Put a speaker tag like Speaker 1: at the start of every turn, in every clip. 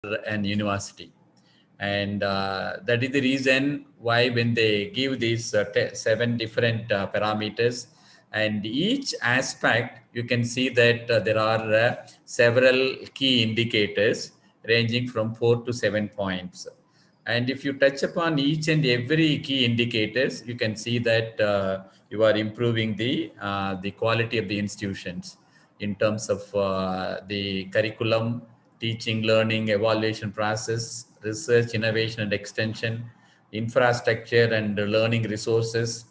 Speaker 1: an university. And that is the reason why when they give these seven different parameters, and each aspect, you can see that there are several key indicators ranging from 4 to 7 points. And if you touch upon each and every key indicators, you can see that you are improving the quality of the institutions in terms of the curriculum, teaching, learning, evaluation process, research, innovation and extension, infrastructure and learning resources,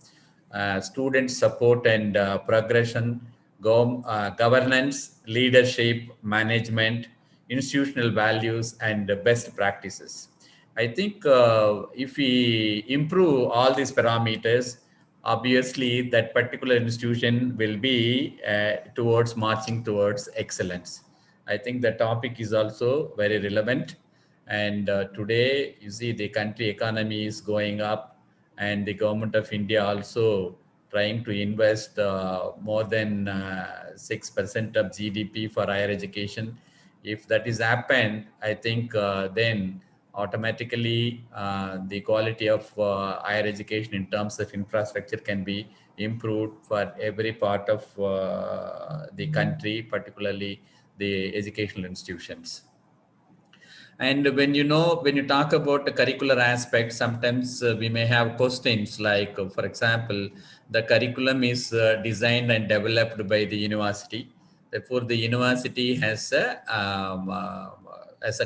Speaker 1: student support and progression, governance, leadership, management, institutional values, and best practices. I think if we improve all these parameters, obviously that particular institution will be towards marching towards excellence. I think the topic is also very relevant. And today, you see, the country economy is going up, and the government of India also trying to invest more than 6% of GDP for higher education. If that is happened, I think then automatically the quality of higher education in terms of infrastructure can be improved for every part of the country, particularly the educational institutions. And when you talk about the curricular aspect, sometimes we may have questions like, for example, the curriculum is designed and developed by the university. Therefore, the university has a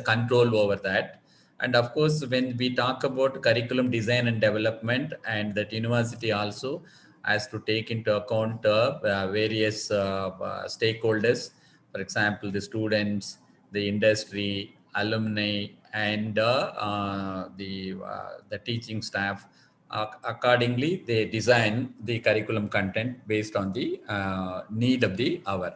Speaker 1: control over that. And of course, when we talk about curriculum design and development, and that university also has to take into account various stakeholders, for example, the students, the industry, alumni, and the teaching staff. Accordingly, they design the curriculum content based on the need of the hour.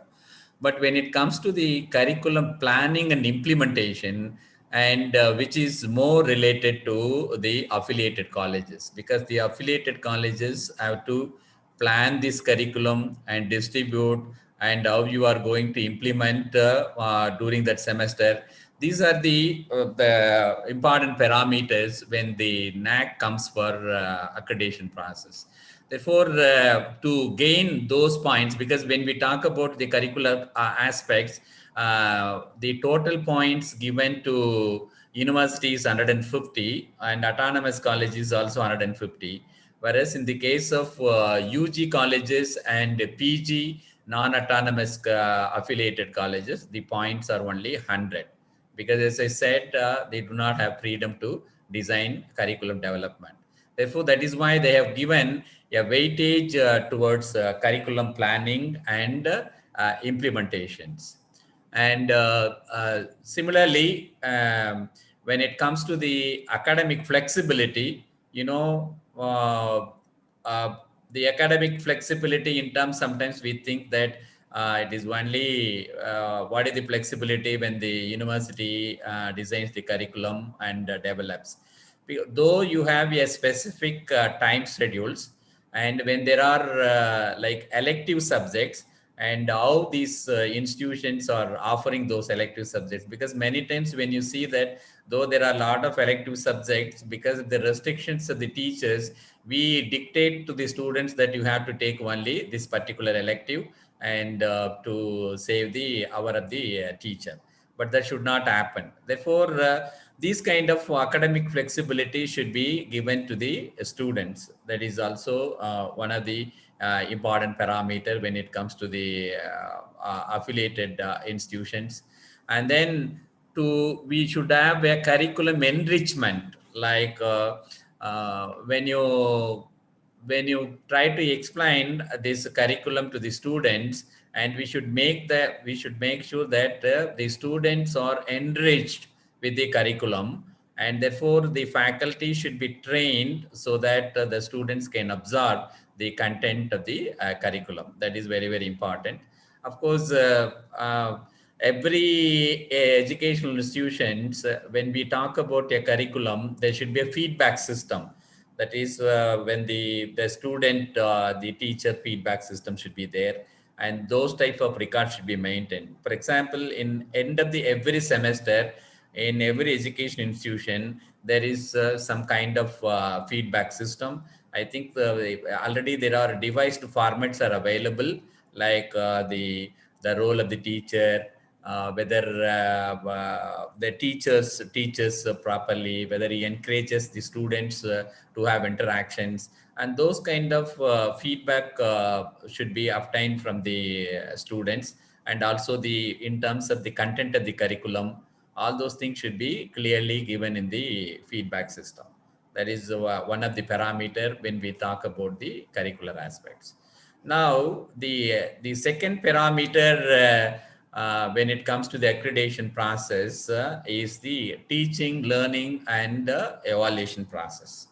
Speaker 1: But when it comes to the curriculum planning and implementation, and which is more related to the affiliated colleges, because the affiliated colleges have to plan this curriculum and distribute, and how you are going to implement during that semester. These are the important parameters when the NAC comes for accreditation process. Therefore, to gain those points, because when we talk about the curricular aspects, the total points given to university is 150, and autonomous college is also 150. Whereas in the case of UG colleges and PG non-autonomous affiliated colleges, the points are only 100. Because as I said, they do not have freedom to design curriculum development. Therefore, that is why they have given a weightage towards curriculum planning and implementations. And similarly, when it comes to the academic flexibility, uh, the academic flexibility in terms, sometimes we think that it is only what is the flexibility when the university designs the curriculum and develops. Though you have a specific time schedules, and when there are like elective subjects, and how these institutions are offering those elective subjects, because many times when you see that though there are a lot of elective subjects, because of the restrictions of the teachers, we dictate to the students that you have to take only this particular elective, and to save the hour of the teacher. But that should not happen. Therefore, these kind of academic flexibility should be given to the students. That is also one of the important parameter when it comes to the affiliated institutions. And then we should have a curriculum enrichment, like when you try to explain this curriculum to the students, and we should make sure that the students are enriched with the curriculum, and therefore the faculty should be trained so that the students can absorb the content of the curriculum. That is very, very important. Of course, every educational institutions, when we talk about a curriculum, there should be a feedback system. That is when the student, the teacher feedback system should be there, and those type of records should be maintained. For example, in end of the every semester, in every education institution, there is some kind of feedback system. I think already there are devised formats are available, like the role of the teacher, whether the teachers teaches properly, whether he encourages the students to have interactions, and those kind of feedback should be obtained from the students. And also the in terms of the content of the curriculum, all those things should be clearly given in the feedback system. That is one of the parameter when we talk about the curricular aspects. Now, the second parameter when it comes to the accreditation process is the teaching, learning, and evaluation process.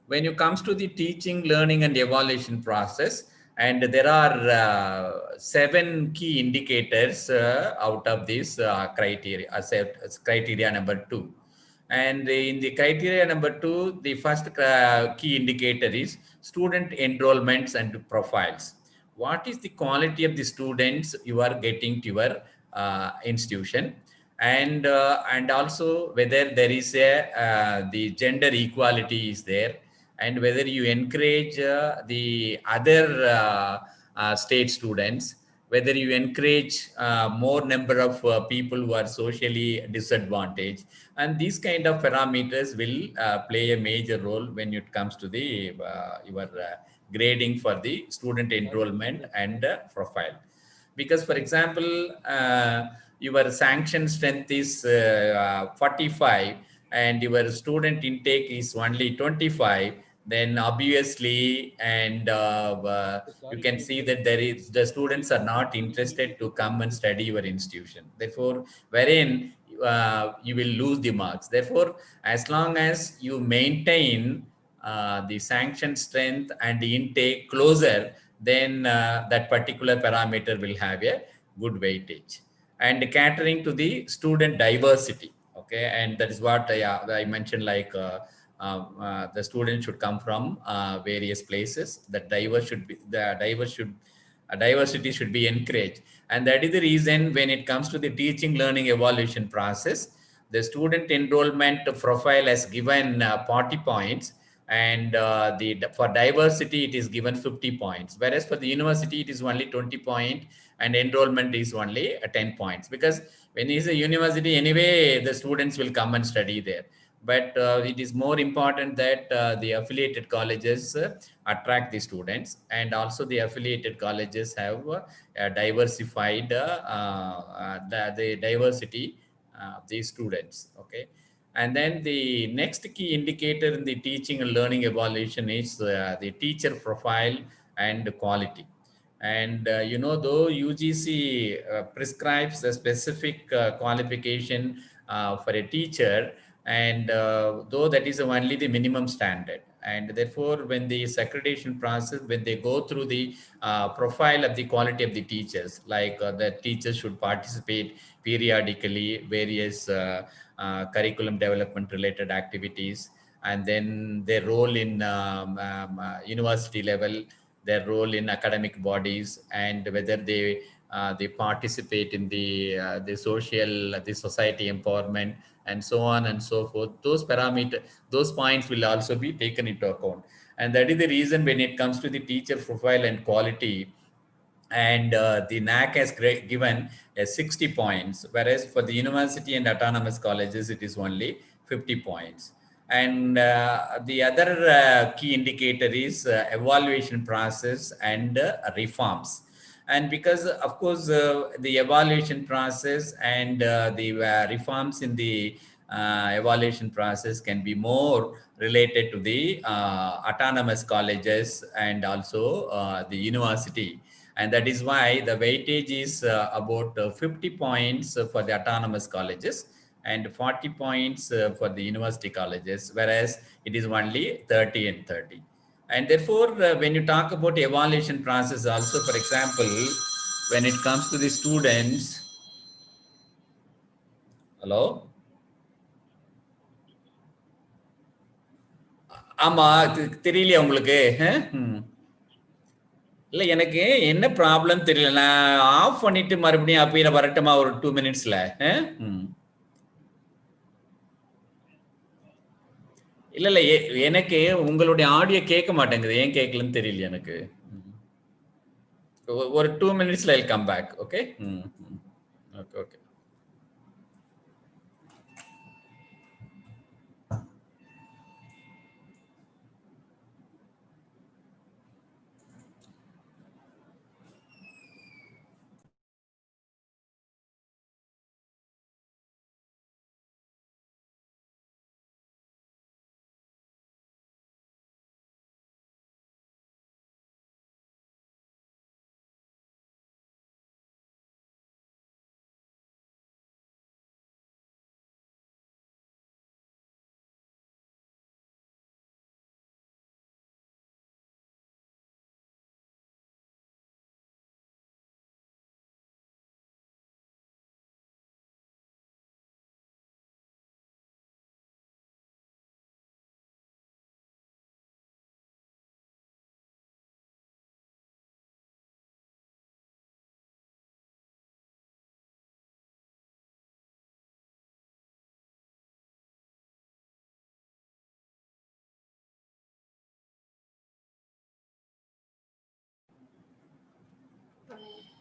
Speaker 1: When it comes to the teaching, learning, and evaluation process, and there are 7 key indicators out of this criteria, criteria number 2. And in the criteria number 2, the first key indicator is student enrollments and profiles. What is the quality of the students you are getting to your institution? And also whether there is a the gender equality is there, and whether you encourage the other state students, whether you encourage more number of people who are socially disadvantaged. And these kind of parameters will play a major role when it comes to the your grading for the student enrollment and profile. Because, for example, your sanction strength is 45 and your student intake is only 25, then obviously, and you can see that the students are not interested to come and study your institution. Therefore, wherein you will lose the marks. Therefore, as long as you maintain the sanction strength and the intake closer, then that particular parameter will have a good weightage. And catering to the student diversity, okay, and that is what I mentioned, like the students should come from various places. That diversity should be encouraged. And that is the reason when it comes to the teaching, learning, evaluation process, the student enrollment profile has given 40 points, and for diversity it is given 50 points, whereas for the university it is only 20 point, and enrollment is only 10 points. Because when it is a university, anyway the students will come and study there. But it is more important that the affiliated colleges attract the students, and also the affiliated colleges have diversified the diversity of the students. Okay. And then the next key indicator in the teaching and learning evaluation is the teacher profile and quality. And though UGC prescribes a specific qualification for a teacher, and though that is only the minimum standard, and therefore when the accreditation process, when they go through the profile of the quality of the teachers, like the teachers should participate periodically various curriculum development related activities, and then their role in university level, their role in academic bodies, and whether they participate in the social, the society empowerment, and so on and so forth. Those parameters, those points will also be taken into account. And that is the reason when it comes to the teacher profile and quality, and the NAC has given 60 points, whereas for the university and autonomous colleges, it is only 50 points. And the other key indicator is evaluation process and reforms. And because, of course, the evaluation process and the reforms in the evaluation process can be more related to the autonomous colleges and also the university. And that is why the weightage is about 50 points for the autonomous colleges and 40 points for the university colleges, whereas it is only 30 and 30. And therefore, when you talk about evaluation process also, for example, when it comes to the students, hello? ஆமா, தெரியலையா உங்களுக்கு? இல்லை, எனக்கு என்ன problem தெரியல. நான் of பண்ணிட்டு மறுபடியும் அப்பயில வரட்டுமா ஒரு 2 மினிட்ஸ்ல? இல்ல இல்ல எனக்கு உங்களுடைய ஆடியோ கேட்க மாட்டேங்குது. ஏன் கேட்கலன்னு தெரியல எனக்கு. ஒரு 2 minutes I'll come back. Okay. Okay. Okay.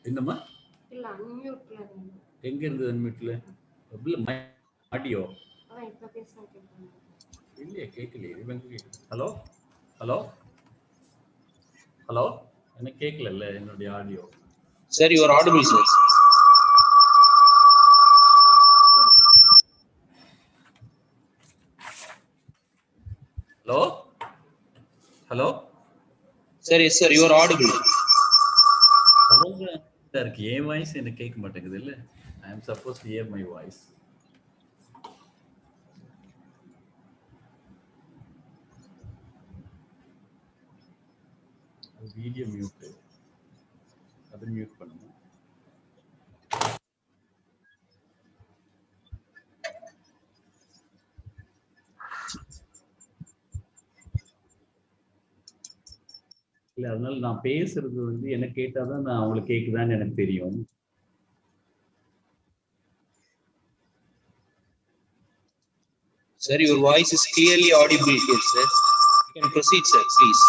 Speaker 1: என்னம்மா? இல்ல அன்மியூட்ல இருந்து. எங்க இருந்து அன்மியூட்ல? இல்ல ஆடியோ. இப்ப பேசுனா கேக்குது. இல்லையே கேட்கலையே. இவங்க கேக்குது. ஹலோ? ஹலோ? ஹலோ? எனக்கு கேட்கல என்னுடைய audio.
Speaker 2: Sir, you are audible, sir.
Speaker 1: Hello? Hello?
Speaker 2: Sir, yes, sir, you are audible.
Speaker 1: N voice எனக்கு கேட்க மாட்டேங்குது இல்ல. I am supposed to hear my voice. Video mute. அது மியூட் பண்ணுங்க. இல்ல அதனால நான் பேசுறது எனக்கு கேட்டாதான் நான் அவங்களுக்கு கேக்குதான்னு எனக்கு தெரியும்.
Speaker 2: Sir, your voice is clearly audible here, sir. You can proceed, sir, please.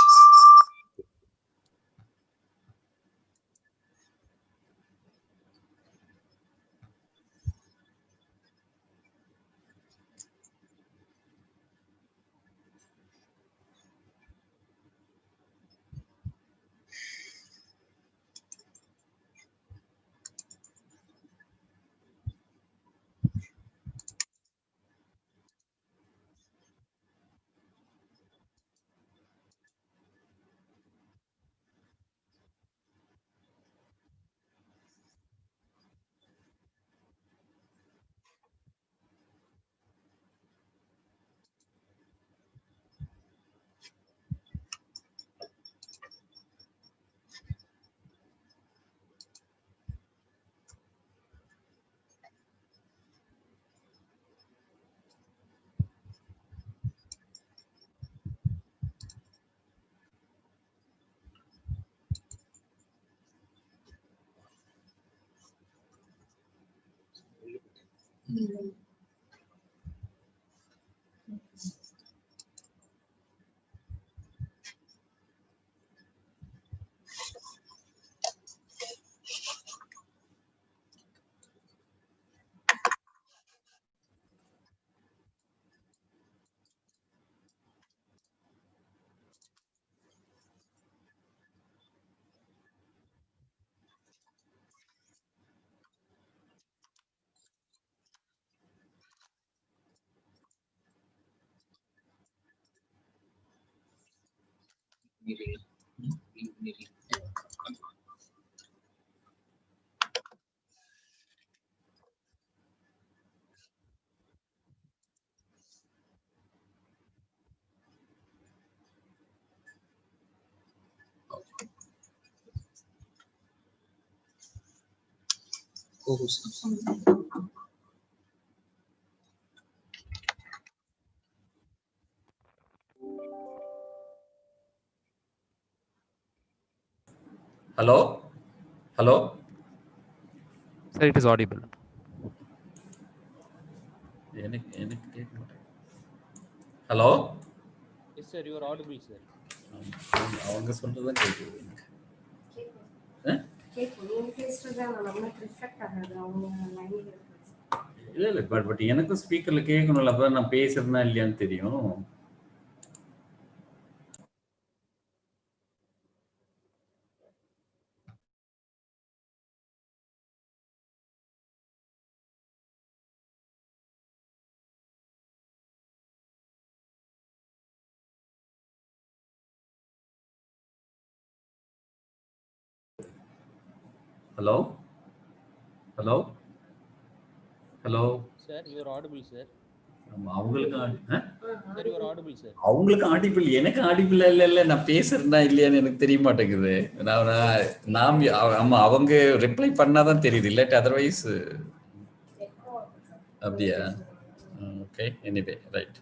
Speaker 1: Hello? Hello?
Speaker 3: Sir, it is audible.
Speaker 1: எனக்கு கேட்க மாட்டேங்குது. Hello?
Speaker 2: sir, you are audible, sir.
Speaker 1: அவங்க சொல்றதுதான் கேக்குது எனக்கு. இல்ல பட் எனக்கும் ஸ்பீக்கர்ல கேட்கணும்ல, அப்பதான் நான் பேசுறேன்னா இல்லையான்னு தெரியும். Hello hello hello
Speaker 2: Sir, you are audible, sir.
Speaker 1: அவங்களுக்கு
Speaker 2: Sir, you are audible, sir.
Speaker 1: அவங்களுக்கு ஆடிபிள், எனக்கு ஆடிபிள் இல்ல. நான் பேசுறேன்னா இல்லையான்னு எனக்கு தெரிய மாட்டேங்குது. நாம் ஆமா, அவங்க ரிப்ளை பண்ணாதான் தெரியுது, இல்லாட்டி அதர்வைஸ். அப்படியா? Okay, anyway right.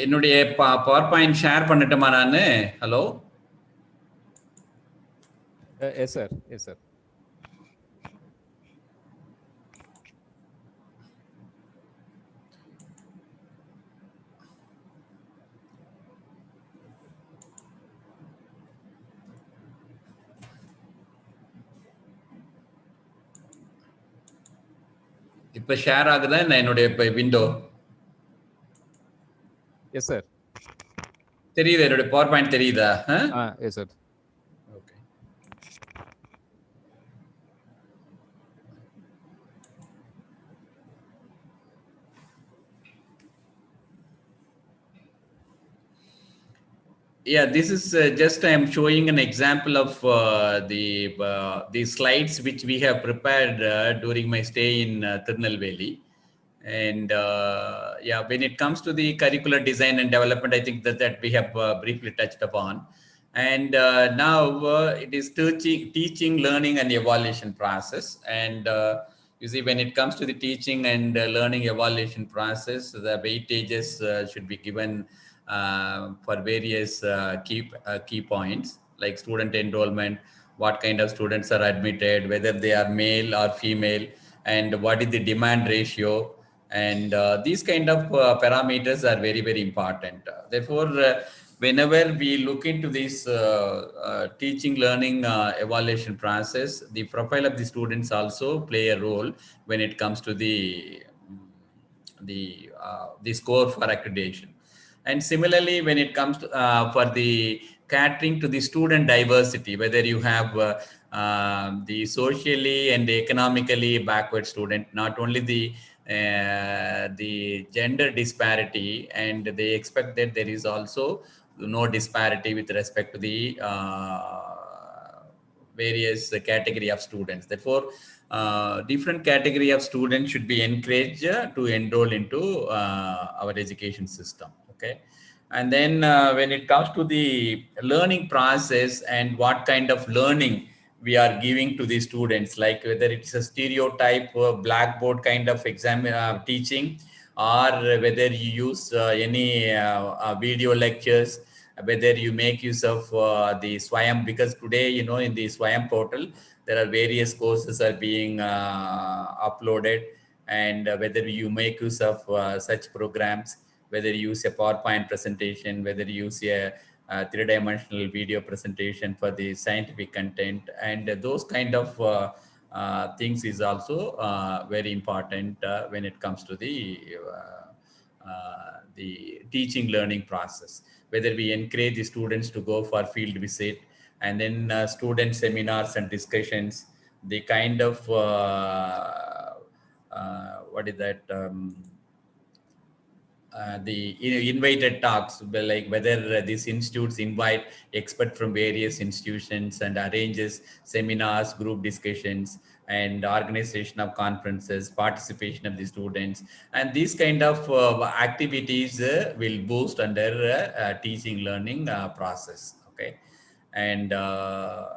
Speaker 1: என்னுடைய பவர் பாயிண்ட் ஷேர் பண்ணட்டுமா நானு? Hello,
Speaker 3: Yes, sir. Yes, sir.
Speaker 1: இப்ப ஷேர் ஆகுதா என்ன என்னுடைய விண்டோ?
Speaker 3: Yes, sir.
Speaker 1: தெரியுது, என்னுடைய பவர் பாயிண்ட் தெரியுதா?
Speaker 3: Yes, sir.
Speaker 1: Okay. Yeah, this is just I am showing an example of the slides which we have prepared during my stay in Tirunelveli. And yeah, when it comes to the curricular design and development, I think that we have briefly touched upon. And now it is teaching, learning, and evaluation process. And you see, when it comes to the teaching and learning evaluation process, the weightages should be given for various key points, like student enrollment, what kind of students are admitted, whether they are male or female, and what is the demand ratio. And these kind of parameters are very, very important. Therefore, whenever we look into this teaching, learning, evaluation process, the profile of the students also play a role when it comes to the score for accreditation. And similarly, when it comes to for the catering to the student diversity, whether you have the socially and economically backward student, not only the gender disparity, and they expect that there is also no disparity with respect to the various category of students. Therefore, different category of students should be encouraged to enroll into our education system. Okay. And then when it comes to the learning process and what kind of learning we are giving to the students, like whether it's a stereotype blackboard kind of exam teaching, or whether you use any video lectures, whether you make use of the Swayam, because today, in the Swayam portal, there are various courses are being uploaded, and whether you make use of such programs, whether you use a PowerPoint presentation, whether you use a three-dimensional video presentation for the scientific content, and those kind of things is also very important when it comes to the teaching learning process. Whether we encourage the students to go for field visit, and then student seminars and discussions, the kind of what is that? The invited talks, like whether these institutes invite experts from various institutions and arranges seminars, group discussions, and organization of conferences, participation of the students, and these kind of activities will boost under teaching learning process. Okay. and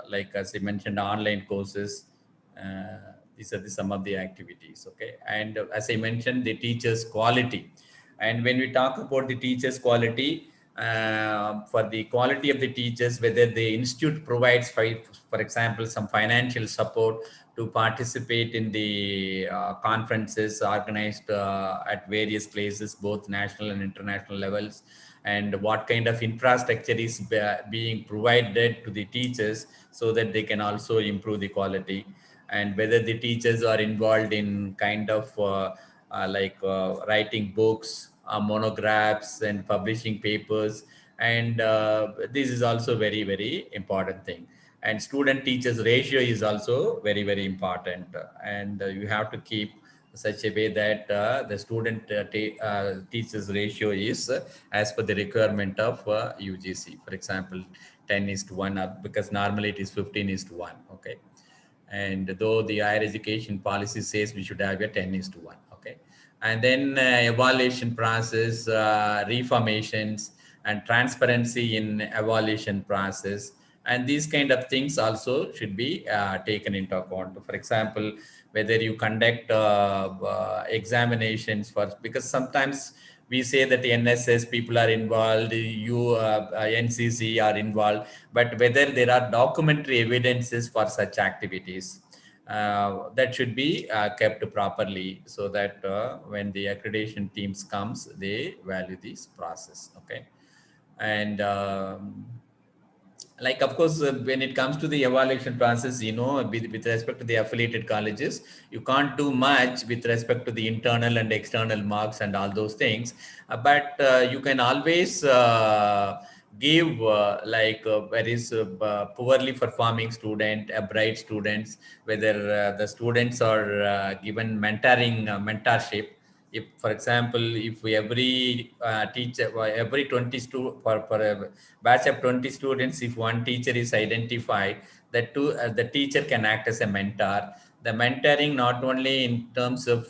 Speaker 1: like as I mentioned, online courses. These are some of the activities. Okay, and as I mentioned, the teachers' quality. And when we talk about the teachers' quality, for the quality of the teachers, whether the institute provides, for example, some financial support to participate in the conferences organized at various places, both national and international levels, and what kind of infrastructure is being provided to the teachers so that they can also improve the quality, and whether the teachers are involved in kind of writing books, monographs, and publishing papers. And this is also very, very important thing. And student teachers ratio is also very, very important. And you have to keep such a way that the student teachers ratio is as per the requirement of UGC. For example, 10 is to 1, because normally it is 15 is to 1. Okay. And though the higher education policy says we should have a 10 is to 1. Okay. And then evaluation process, reformations, and transparency in evaluation process. And these kind of things also should be taken into account. For example, whether you conduct examinations for, because sometimes we say that the NSS people are involved, NCC are involved, but whether there are documentary evidences for such activities, that should be kept properly, so that when the accreditation teams comes, they value this process. Okay. And like, of course, when it comes to the evaluation process, with respect to the affiliated colleges, you can't do much with respect to the internal and external marks and all those things. But you can always give where is poorly performing student, bright students, whether the students are given mentorship. If, for example, if we every teacher, every 20 for a batch of 20 students, if one teacher is identified, the teacher can act as a mentor. The mentoring not only in terms of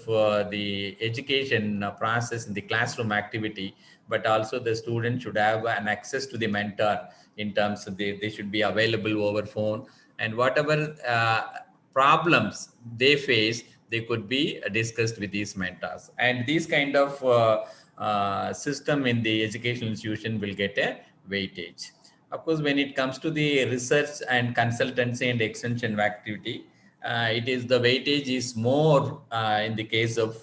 Speaker 1: the education process in the classroom activity, but also the student should have an access to the mentor in terms of they should be available over phone, and whatever problems they face, they could be discussed with these mentors. And these kind of system in the educational institution will get a weightage. Of course, when it comes to the research and consultancy and extension activity, it is the weightage is more in the case of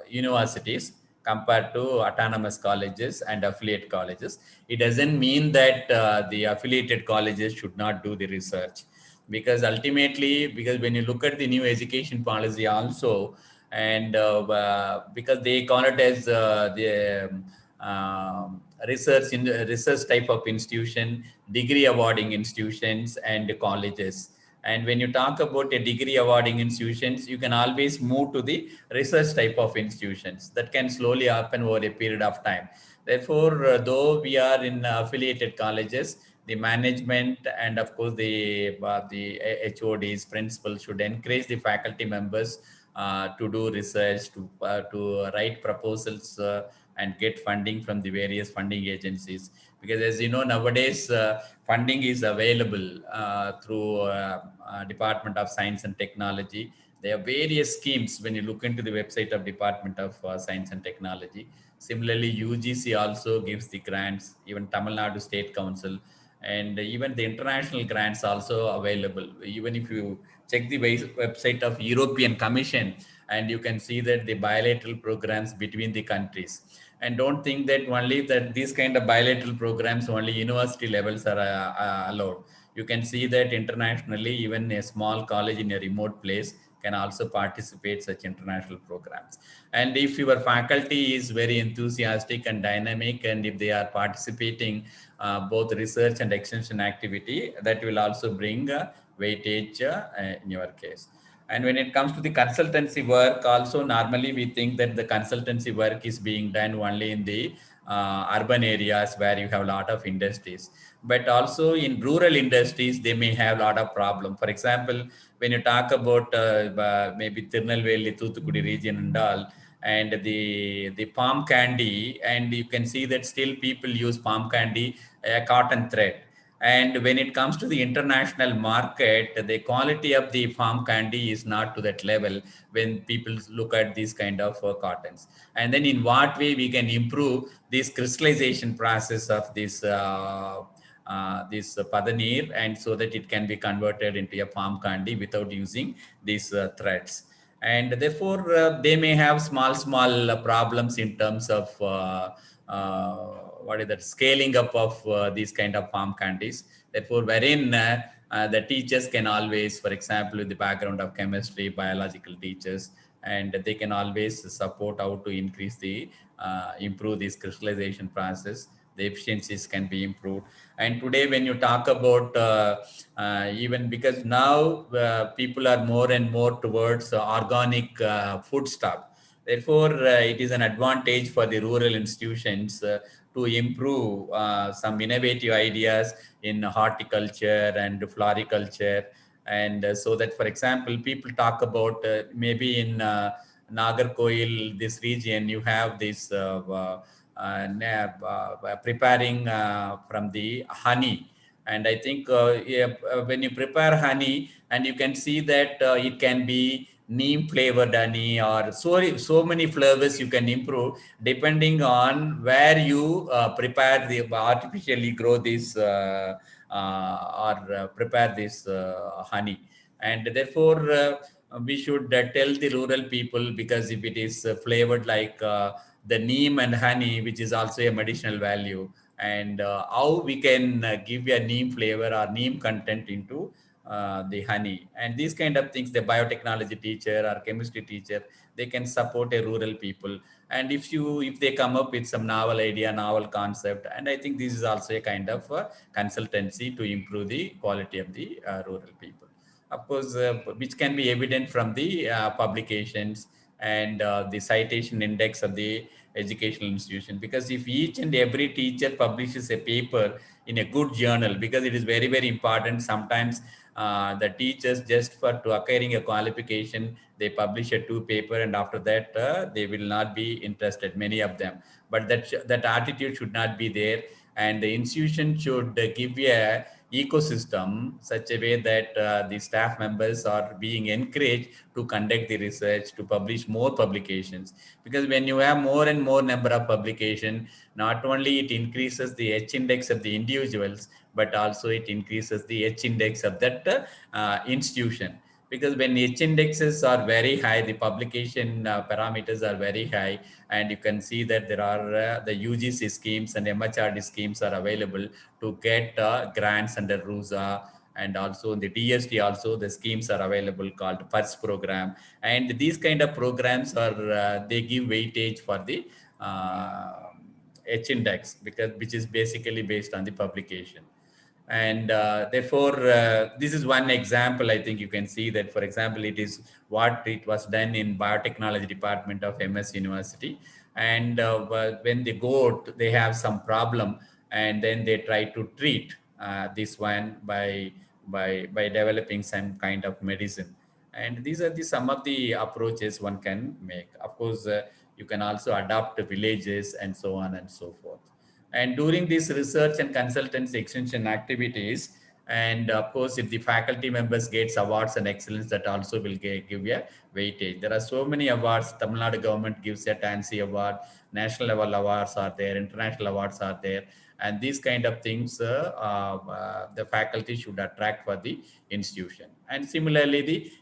Speaker 1: universities compared to autonomous colleges and affiliate colleges. It doesn't mean that the affiliated colleges should not do the research, because ultimately, because when you look at the new education policy also, and because they call it as the research type of institution, degree awarding institutions, and colleges. And when you talk about a degree awarding institutions, you can always move to the research type of institutions. That can slowly happen over a period of time. Therefore, though we are in affiliated colleges, the management and of course the HODs, principals should encourage the faculty members to do research, to write proposals and get funding from the various funding agencies. Because as you know, nowadays funding is available through Department of Science and Technology. There are various schemes when you look into the website of Department of Science and Technology. Similarly, UGC also gives the grants, even Tamil Nadu State Council, and even the international grants also available. Even if you check the website of European Commission, and you can see that the bilateral programs between the countries. And don't think that only that these kind of bilateral programs only university levels are allowed. You can see that internationally, even a small college in a remote place can also participate such international programs. And if your faculty is very enthusiastic and dynamic, and if they are participating both research and extension activity, that will also bring weightage in your case. And when it comes to the consultancy work, also normally we think that the consultancy work is being done only in the urban areas where you have a lot of industries. But also in rural industries, they may have a lot of problem. For example, when you talk about maybe Tirunelveli, Thuthukudi region and all, and the palm candy, and you can see that still people use palm candy, cotton thread. And when it comes to the international market, the quality of the farm candy is not to that level when people look at these kind of cottons. And then in what way we can improve this crystallization process of this padanir, and so that it can be converted into a palm candy without using these threads. And therefore they may have small problems in terms of uh, what is that, scaling up of these kind of palm candies. Therefore wherein the teachers can always, for example, with the background of chemistry, biological teachers, and they can always support how to increase the improve this crystallization process. The efficiencies can be improved. And today when you talk about even because now people are more and more towards organic food stuff. Therefore it is an advantage for the rural institutions to improve some innovative ideas in horticulture and floriculture. And so that, for example, people talk about maybe in Nagarkoil, this region, you have this preparing from the honey. And I think yeah, when you prepare honey, and you can see that it can be neem flavored honey, or so many flavors you can improve depending on where you prepare the artificially grow this or prepare this honey. And therefore we should tell the rural people, because if it is flavored like the neem and honey, which is also a medicinal value, and how we can give a neem flavor or neem content into the honey, and these kind of things, the biotechnology teacher or chemistry teacher, they can support a rural people. And if they come up with some novel idea, novel concept, and I think this is also a kind of consultancy to improve the quality of the rural people, of course, which can be evident from the publications and the citation index of the educational institution. Because if each and every teacher publishes a paper in a good journal, because it is very important, sometimes the teachers, just for to acquiring a qualification, they publish a 2 paper, and after that they will not be interested, many of them. But that attitude should not be there, and the institution should give a ecosystem such a way that the staff members are being encouraged to conduct the research, to publish more publications. Because when you have more and more number of publication, not only it increases the H index of the individuals, but also it increases the H index of that institution. Because when H indexes are very high, the publication parameters are very high, and you can see that there are the UGC schemes and MHRD schemes are available to get grants under RUSA. And also in the DST also the schemes are available called PERS program. And these kind of programs are they give weightage for the H index, because which is basically based on the publication. And therefore this is one example. I think you can see that, for example, it is what it was done in biotechnology department of MS University. And when they go they have some problem, and then they try to treat this one by developing some kind of medicine. And these are the some of the approaches one can make. Of course you can also adopt villages and so on and so forth. And during these research and consultancy extension activities, and of course, if the faculty members gets awards and excellence, that also will give a weightage. There are so many awards. Tamil Nadu government gives a Tansy award, national level awards are there, international awards are there. And these kind of things, the faculty should attract for the institution. And similarly, the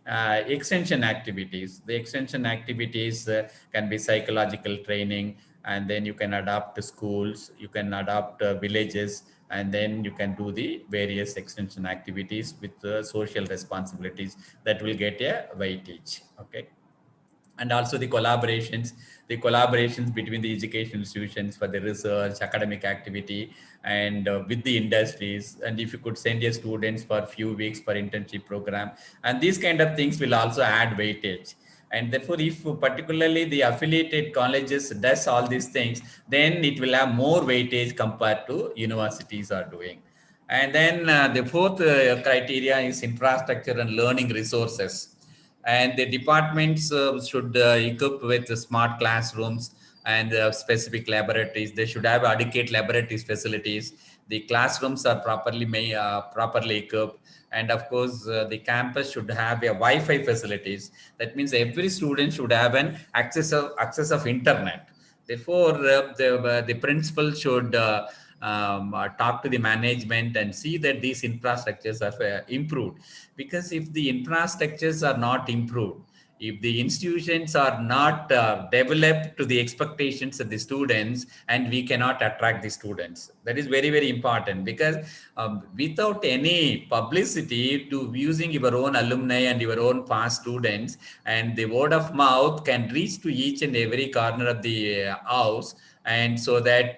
Speaker 1: extension activities. The extension activities can be psychological training, and then you can adapt schools, you can adapt villages, and then you can do the various extension activities with social responsibilities that will get a weightage. Okay. And also the collaborations between the education institutions for the research, academic activity, and with the industries. And if you could send your students for a few weeks for internship program, and these kind of things will also add weightage. And therefore, if particularly the affiliated colleges does all these things, then it will have more weightage compared to universities are doing. And then the fourth criteria is infrastructure and learning resources. And the departments should equip with smart classrooms, and specific laboratories. They should have adequate laboratories facilities. The classrooms are properly equipped, and of course, the campus should have a Wi-Fi facilities. That means every student should have an access of internet. Therefore, the principal should talk to the management and see that these infrastructures are improved. Because if the infrastructures are not improved, if the institutions are not developed to the expectations of the students, and we cannot attract the students, that is very, very important. Because without any publicity to using your own alumni and your own past students, and the word of mouth can reach to each and every corner of the house, and so that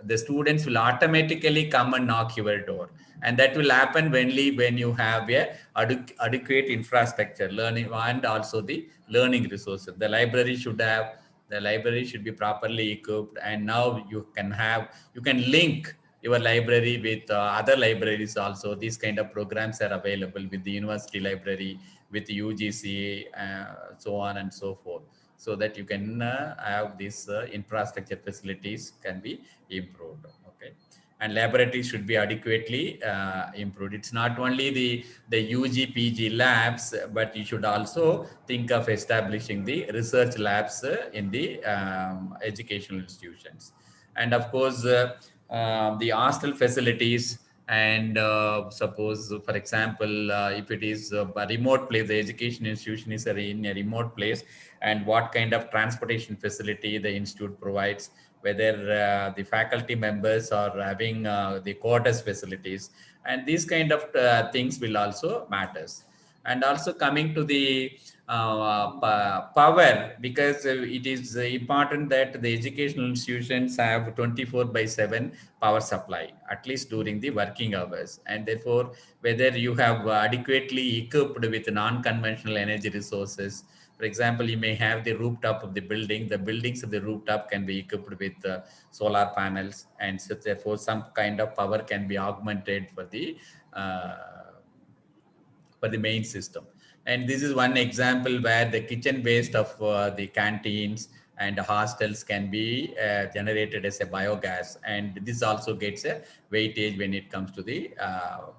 Speaker 1: the students will automatically come and knock your door. And that will happen only when you have a adequate infrastructure, learning, and also the learning resources. The library should be properly equipped, and now you can link your library with other libraries also. These kind of programs are available with the university library, with UGC, so on and so forth, so that you can have these infrastructure facilities can be improved. Okay, and laboratories should be adequately improved. It's not only the UG PG labs, but you should also think of establishing the research labs in the educational institutions. And of course, the hostel facilities, and suppose, for example, if it is a remote place, the education institution is in a remote place, and what kind of transportation facility the institute provides, whether the faculty members are having the quarters facilities, and these kind of things will also matters. And also coming to the power, because it is important that the educational institutions have 24/7 power supply, at least during the working hours. And therefore, whether you have adequately equipped with non-conventional energy resources. For example, you may have the rooftop of the building. The buildings of the rooftop can be equipped with solar panels, and so therefore some kind of power can be augmented uh, for the main system. And this is one example where the kitchen waste of the canteens and hostels can be generated as a biogas, and this also gets a weightage when it comes to the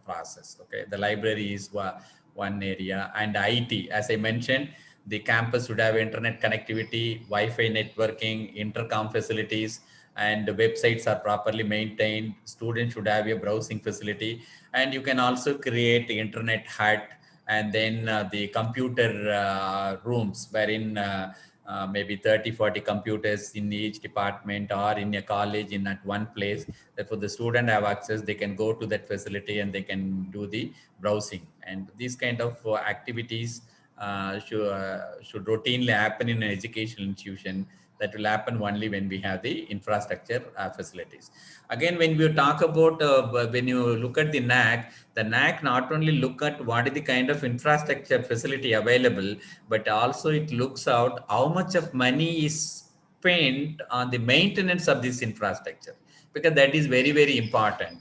Speaker 1: process. Okay, the library is one area, and IT, as I mentioned, the campus should have internet connectivity, Wi-Fi networking, intercom facilities, and the websites are properly maintained. Students should have a browsing facility, and you can also create the internet hut, and then the computer rooms, wherein maybe 30-40 computers in each department, or in a college in at one place. Therefore, the student have access, they can go to that facility and they can do the browsing. And these kind of activities should routinely happen in an educational institution. That will happen only when we have the infrastructure facilities. Again, when we talk about, when you look at the NAC not only look at what is the kind of infrastructure facility available, but also it looks out how much of money is spent on the maintenance of this infrastructure, because that is very, very important.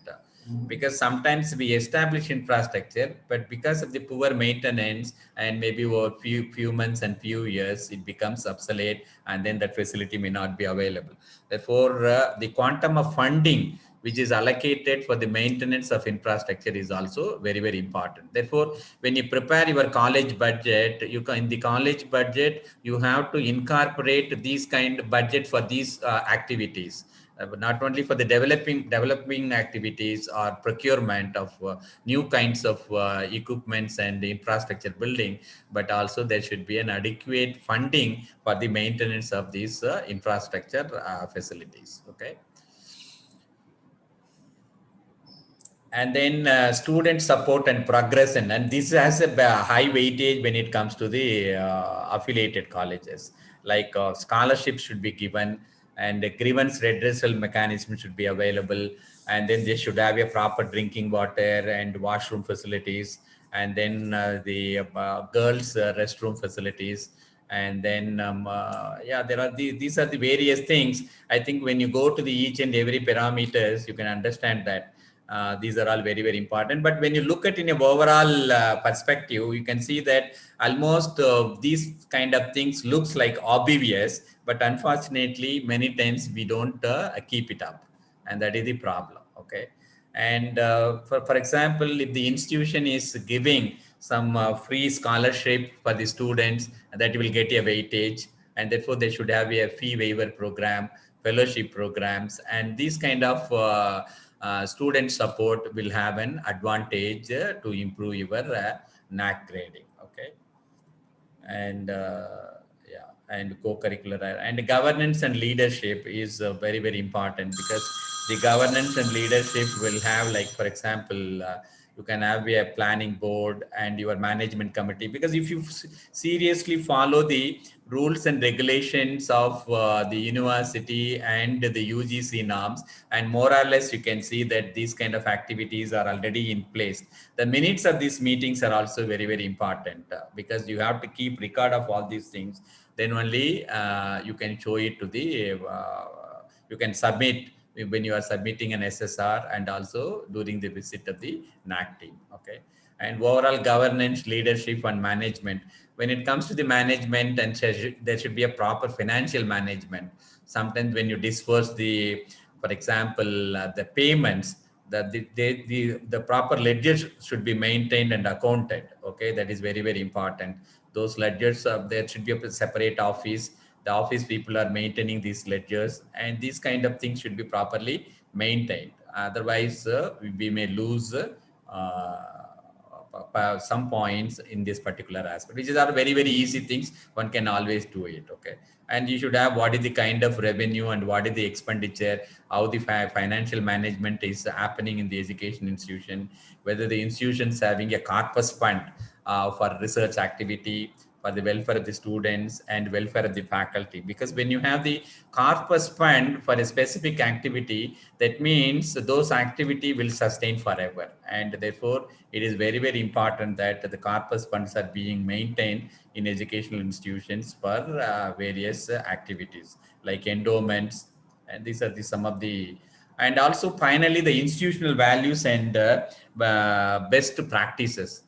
Speaker 1: Because sometimes we establish infrastructure, but because of the poor maintenance, and maybe over few months and few years, it becomes obsolete, and then that facility may not be available. Therefore, the quantum of funding which is allocated for the maintenance of infrastructure is also very, very important. Therefore, when you prepare your college budget, in the college budget, you have to incorporate these kind of budget for these activities. But not only for the developing activities or procurement of new kinds of equipments and infrastructure building, but also there should be an adequate funding for the maintenance of these infrastructure facilities. Okay. And then student support and progression, and this has a high weightage when it comes to the affiliated colleges. Like scholarships should be given, and a grievance redressal mechanism should be available, and then they should have a proper drinking water and washroom facilities, and then the girls restroom facilities. And then yeah, there are these are the various things. I think when you go to the each and every parameters, you can understand that These are all very, very important. But when you look at in a overall perspective, you can see that almost these kind of things looks like obvious, but unfortunately, many times we don't keep it up, and that is the problem. Okay. And for example, if the institution is giving some free scholarship for the students, that will get a weightage, and therefore they should have a fee waiver program, fellowship programs, and these kind of student support will have an advantage to improve your NAC grading. Okay. And yeah, and co-curricular and governance and leadership is very, very important, because the governance and leadership will have, like, for example, you can have a planning board and your management committee, because if you seriously follow the rules and regulations of the university and the UGC norms, and more or less you can see that these kind of activities are already in place. The minutes of these meetings are also very, very important, because you have to keep record of all these things. Then only you can show it to the you can submit when you are submitting an SSR, and also during the visit of the NAC team. Okay. And overall governance, leadership, and management. When it comes to the management, and there should be a proper financial management. Sometimes when you disperse the, for example, the payments, that the proper ledgers should be maintained and accounted. Okay, that is very, very important. Those ledgers, there should be a separate office. The office people are maintaining these ledgers, and these kind of things should be properly maintained. Otherwise, we may lose some points in this particular aspect, which is are very, very easy things. One can always do it. Okay. And you should have what is the kind of revenue and what is the expenditure, how the financial management is happening in the education institution, whether the institution is having a corpus fund for research activity, for the welfare of the students and welfare of the faculty. Because when you have the corpus fund for a specific activity, that means those activity will sustain forever. And therefore, it is very, very important that the corpus funds are being maintained in educational institutions for various activities like endowments. And these are some of the, and also finally the institutional values and best practices.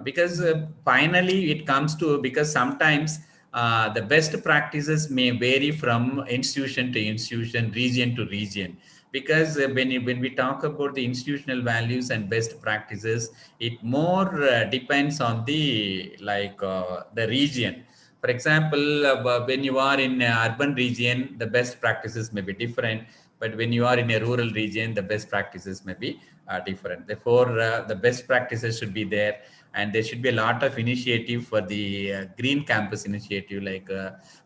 Speaker 1: Because finally it comes to, because sometimes the best practices may vary from institution to institution, region to region. Because when we talk about the institutional values and best practices, it more depends on the, like, the region. For example, when you are in an urban region, the best practices may be different, but when you are in a rural region, the best practices may be different. Therefore, the best practices should be there, and there should be a lot of initiative for the green campus initiative, like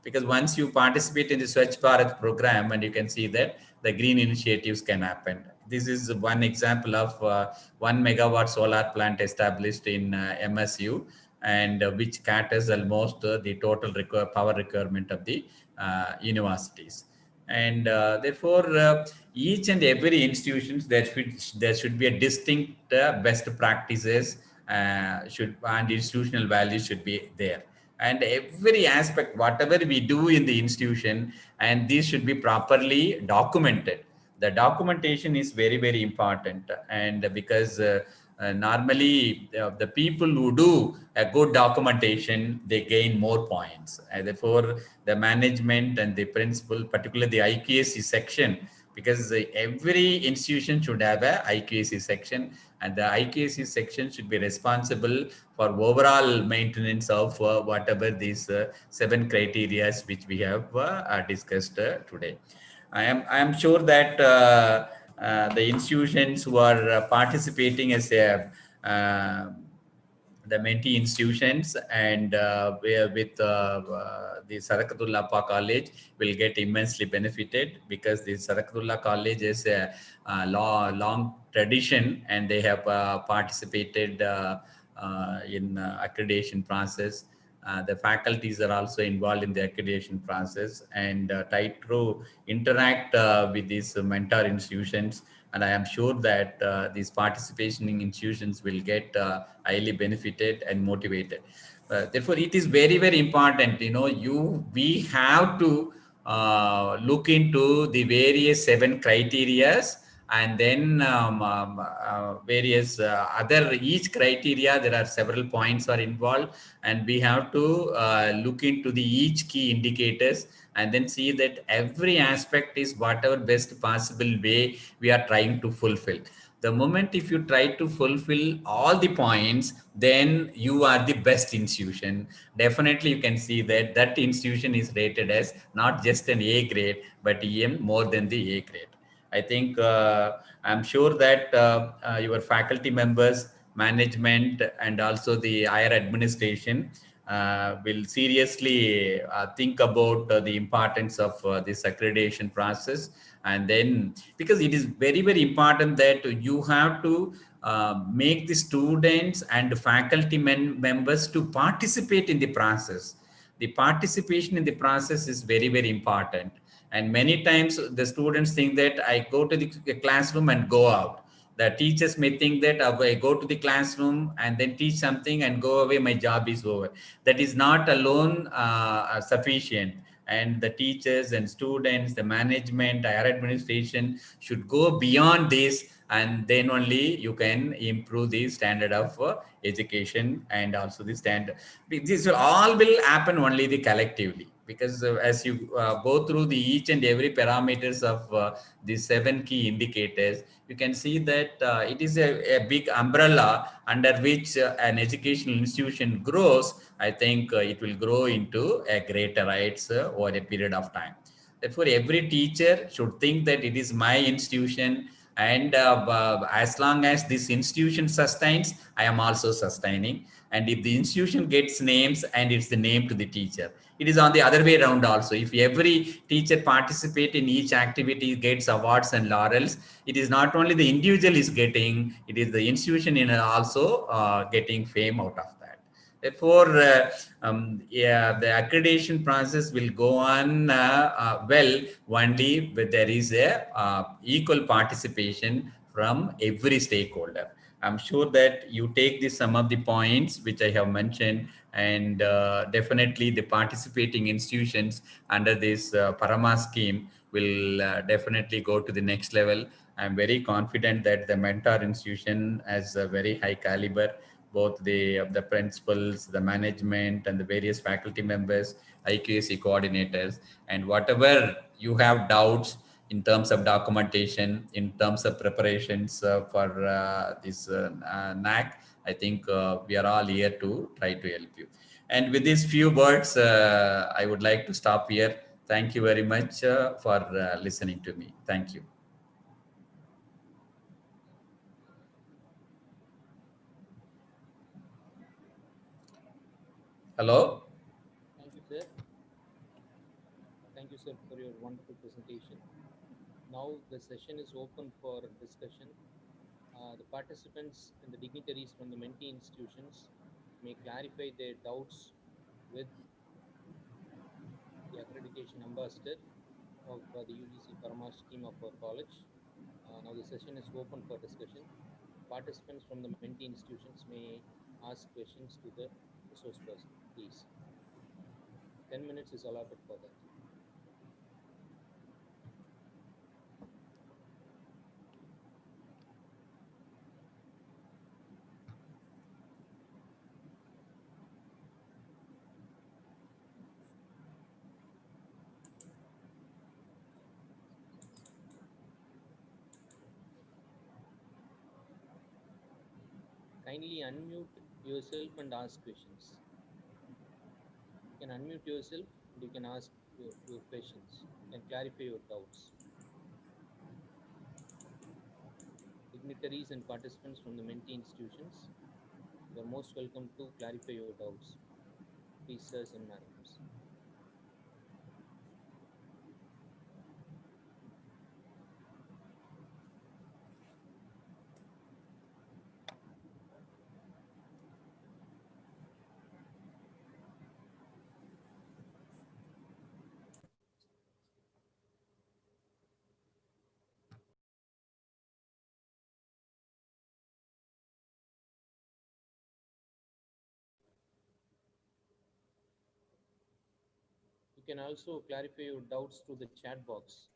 Speaker 1: because once you participate in the Swachh Bharat program, and you can see that the green initiatives can happen. This is one example of 1 megawatt solar plant established in MSU, and which caters almost the total power requirement of the universities. And therefore, each and every institutions, there should be a distinct best practices, and institutional values should be there. And every aspect, whatever we do in the institution, and these should be properly documented. The documentation is very, very important, and because normally the people who do a good documentation, they gain more points. And therefore, the management and the principal, particularly the IQAC section, because every institution should have a IQAC section, and the IQAC section should be responsible for overall maintenance of whatever these 7 criteria which we have discussed today. I am sure that the institutions who are participating as a the mentee institutions, and with the Sadakathullah Appa College will get immensely benefited, because the Sadakathullah College is a long tradition, and they have participated in accreditation process. The faculties are also involved in the accreditation process, and try to interact with these mentor institutions. And I am sure that these participating institutions will get highly benefited and motivated. Therefore, it is very, very important, we have to look into the various 7 criterias and then various other each criteria. There are several points are involved, and we have to look into the each key indicators and then see that every aspect is whatever best possible way we are trying to fulfill. The moment if you try to fulfill all the points, then you are the best institution. Definitely you can see that that institution is rated as not just an A grade but even more than the A grade. I think I'm sure that your faculty members, management, and also the higher administration will seriously think about the importance of this accreditation process. And then, because it is very, very important that you have to make the students and faculty members to participate in the process. The participation in the process is very, very important. And many times the students think that I go to the classroom and go out. The teachers may think that I go to the classroom and then teach something and go away, my job is over. That is not alone sufficient. And the teachers and students, the management, higher administration should go beyond this, and then only you can improve the standard of education, and also the standard. This will all will happen only the collectively, because as you go through the each and every parameters of the 7 key indicators, you can see that it is a big umbrella under which an educational institution grows. I think it will grow into a greater heights over a period of time. Therefore, every teacher should think that it is my institution, and as long as this institution sustains, I am also sustaining. And if the institution gets names, and it's the name to the teacher, it is on the other way around also. If every teacher participate in each activity, gets awards and laurels, it is not only the individual is getting, it is the institution in also getting fame out of that. Therefore, yeah, the accreditation process will go on well only when there is a equal participation from every stakeholder. I'm sure that you take this some of the points which I have mentioned, and definitely the participating institutions under this Parama scheme will definitely go to the next level. I'm very confident that the mentor institution has a very high caliber, both the principals, the management, and the various faculty members, IQAC coordinators, and whatever you have doubts in terms of documentation, in terms of preparations for this NAC, I think we are all here to try to help you. And with these few words, I would like to stop here. Thank you very much for listening to me. Thank you. Hello?
Speaker 4: Thank you, sir. Thank you, sir, for your wonderful presentation. Now the session is open for discussion. The participants and the dignitaries from the mentee institutions may clarify their doubts with the accreditation ambassador of the UGC Parama scheme of our college. Now the session is open for discussion. Participants from the mentee institutions may ask questions to the resource person, please. 10 minutes is allotted for that. Kindly unmute yourself and ask questions. You can unmute yourself and you can ask your questions. You can clarify your doubts. Dignitaries and participants from the mentee institutions, you are most welcome to clarify your doubts. Please, sirs and madams. You can also clarify your doubts through the chat box.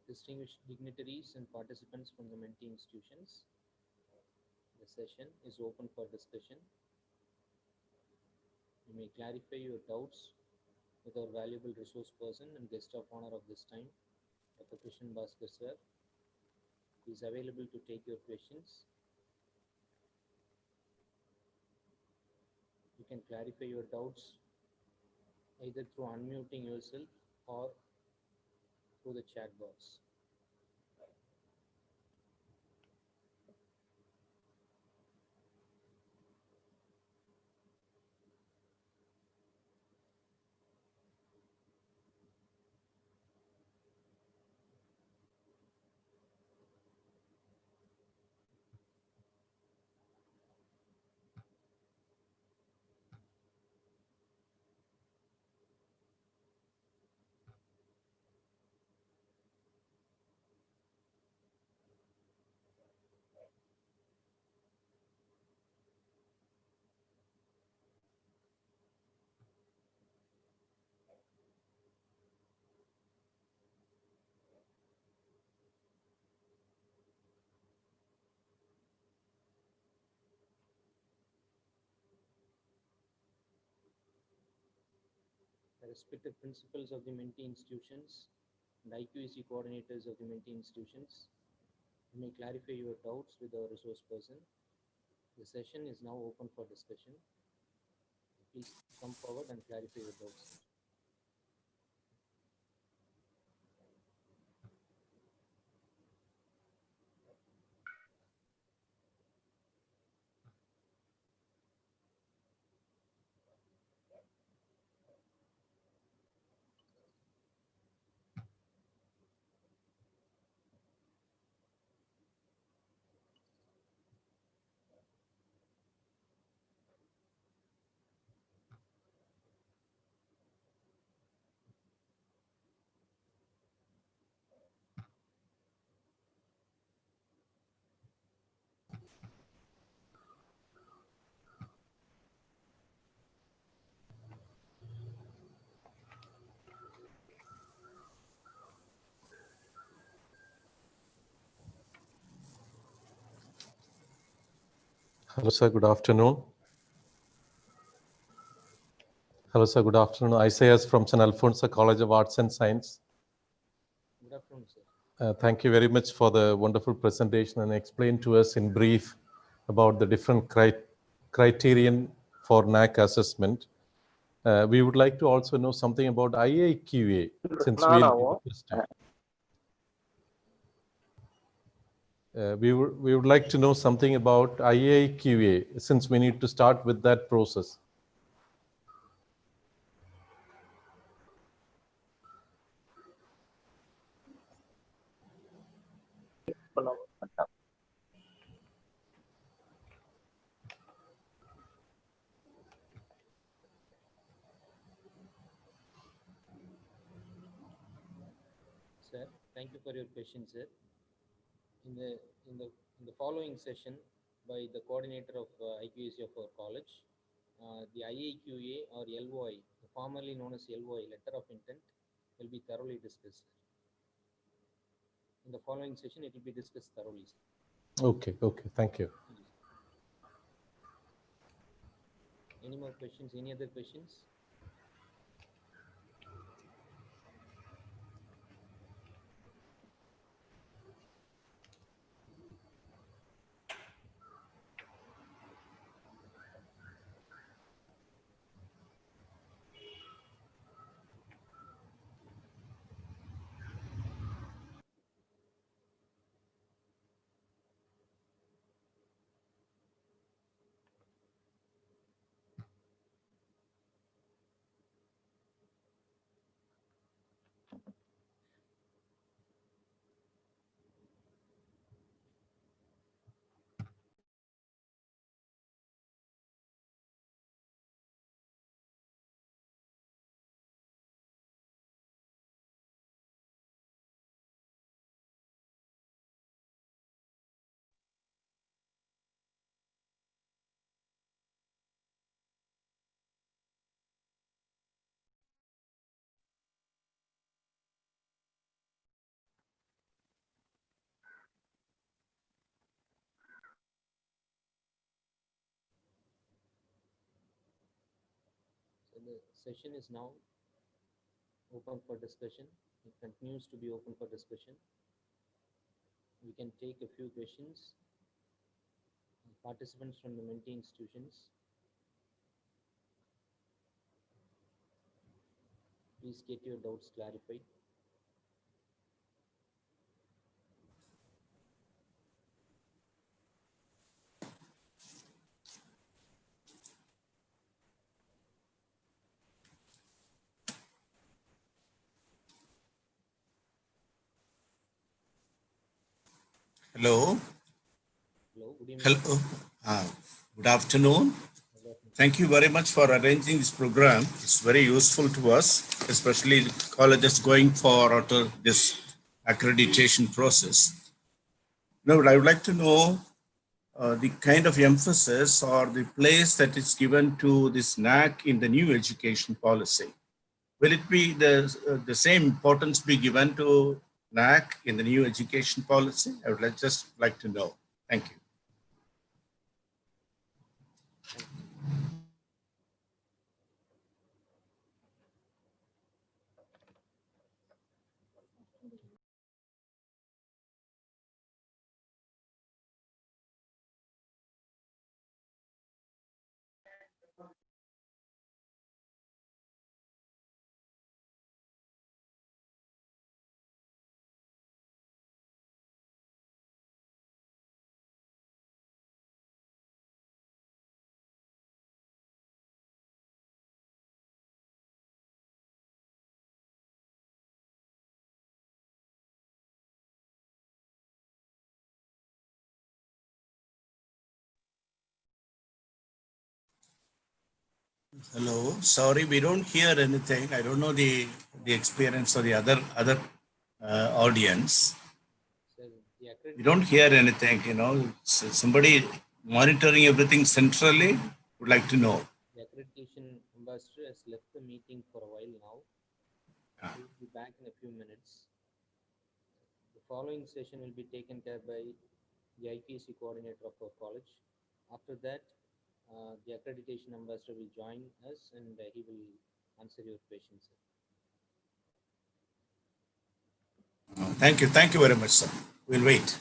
Speaker 4: Distinguished dignitaries and participants from the mentee institutions, the session is open for discussion. You may clarify your doubts with our valuable resource person and guest of honor of this time, Dr. Krishnan Bhaskar sir. He is available to take your questions. You can clarify your doubts either through unmuting yourself or through the chat box. The respective principals of the mentee institutions and IQAC coordinators of the mentee institutions, you may clarify your doubts with our resource person. The session is now open for discussion. Please come forward and clarify your doubts.
Speaker 5: Hello, sir. Good afternoon. Hello, sir. Good afternoon. Isaiah from San Alfonso College of Arts and Science.
Speaker 4: Good afternoon, sir.
Speaker 5: Thank you very much for the wonderful presentation and explain to us in brief about the different criterion for NAC assessment. We would like to also know something about IAQA since we'll be requested. We would like to know something about IAQA since we need to start with that process.
Speaker 4: Sir, thank you for your question, sir. In the following session by the coordinator of IQAC of our college, the IAQA or LOI, formerly known as LOI, letter of intent, will be thoroughly discussed. In the following session, it will be discussed thoroughly.
Speaker 5: Okay, thank you.
Speaker 4: Any more questions? Any other questions? The session is now open for discussion. It continues to be open for discussion. We can take a few questions. Participants from the mentee institutions, please get your doubts clarified.
Speaker 6: Hello.
Speaker 4: Hello, good evening.
Speaker 6: Hello. Good afternoon. Thank you very much for arranging this program. It's very useful to us, especially colleges going for this accreditation process. Now, I would like to know the kind of emphasis or the place that is given to this NAC in the new education policy. Will it be the same importance be given to NAC in the new education policy? I would just like to know. Thank you. Hello, sorry, we don't hear anything. I don't know the experience of the other audience.
Speaker 4: So the
Speaker 6: We don't hear anything. Somebody monitoring everything centrally would like to know.
Speaker 4: The accreditation ambassador has left the meeting for a while now. He will be back in a few minutes. The following session will be taken care by the IPSC coordinator of our college. After that, the accreditation ambassador will join us and he will answer your questions.
Speaker 6: Thank you. Thank you very much, sir. We'll wait.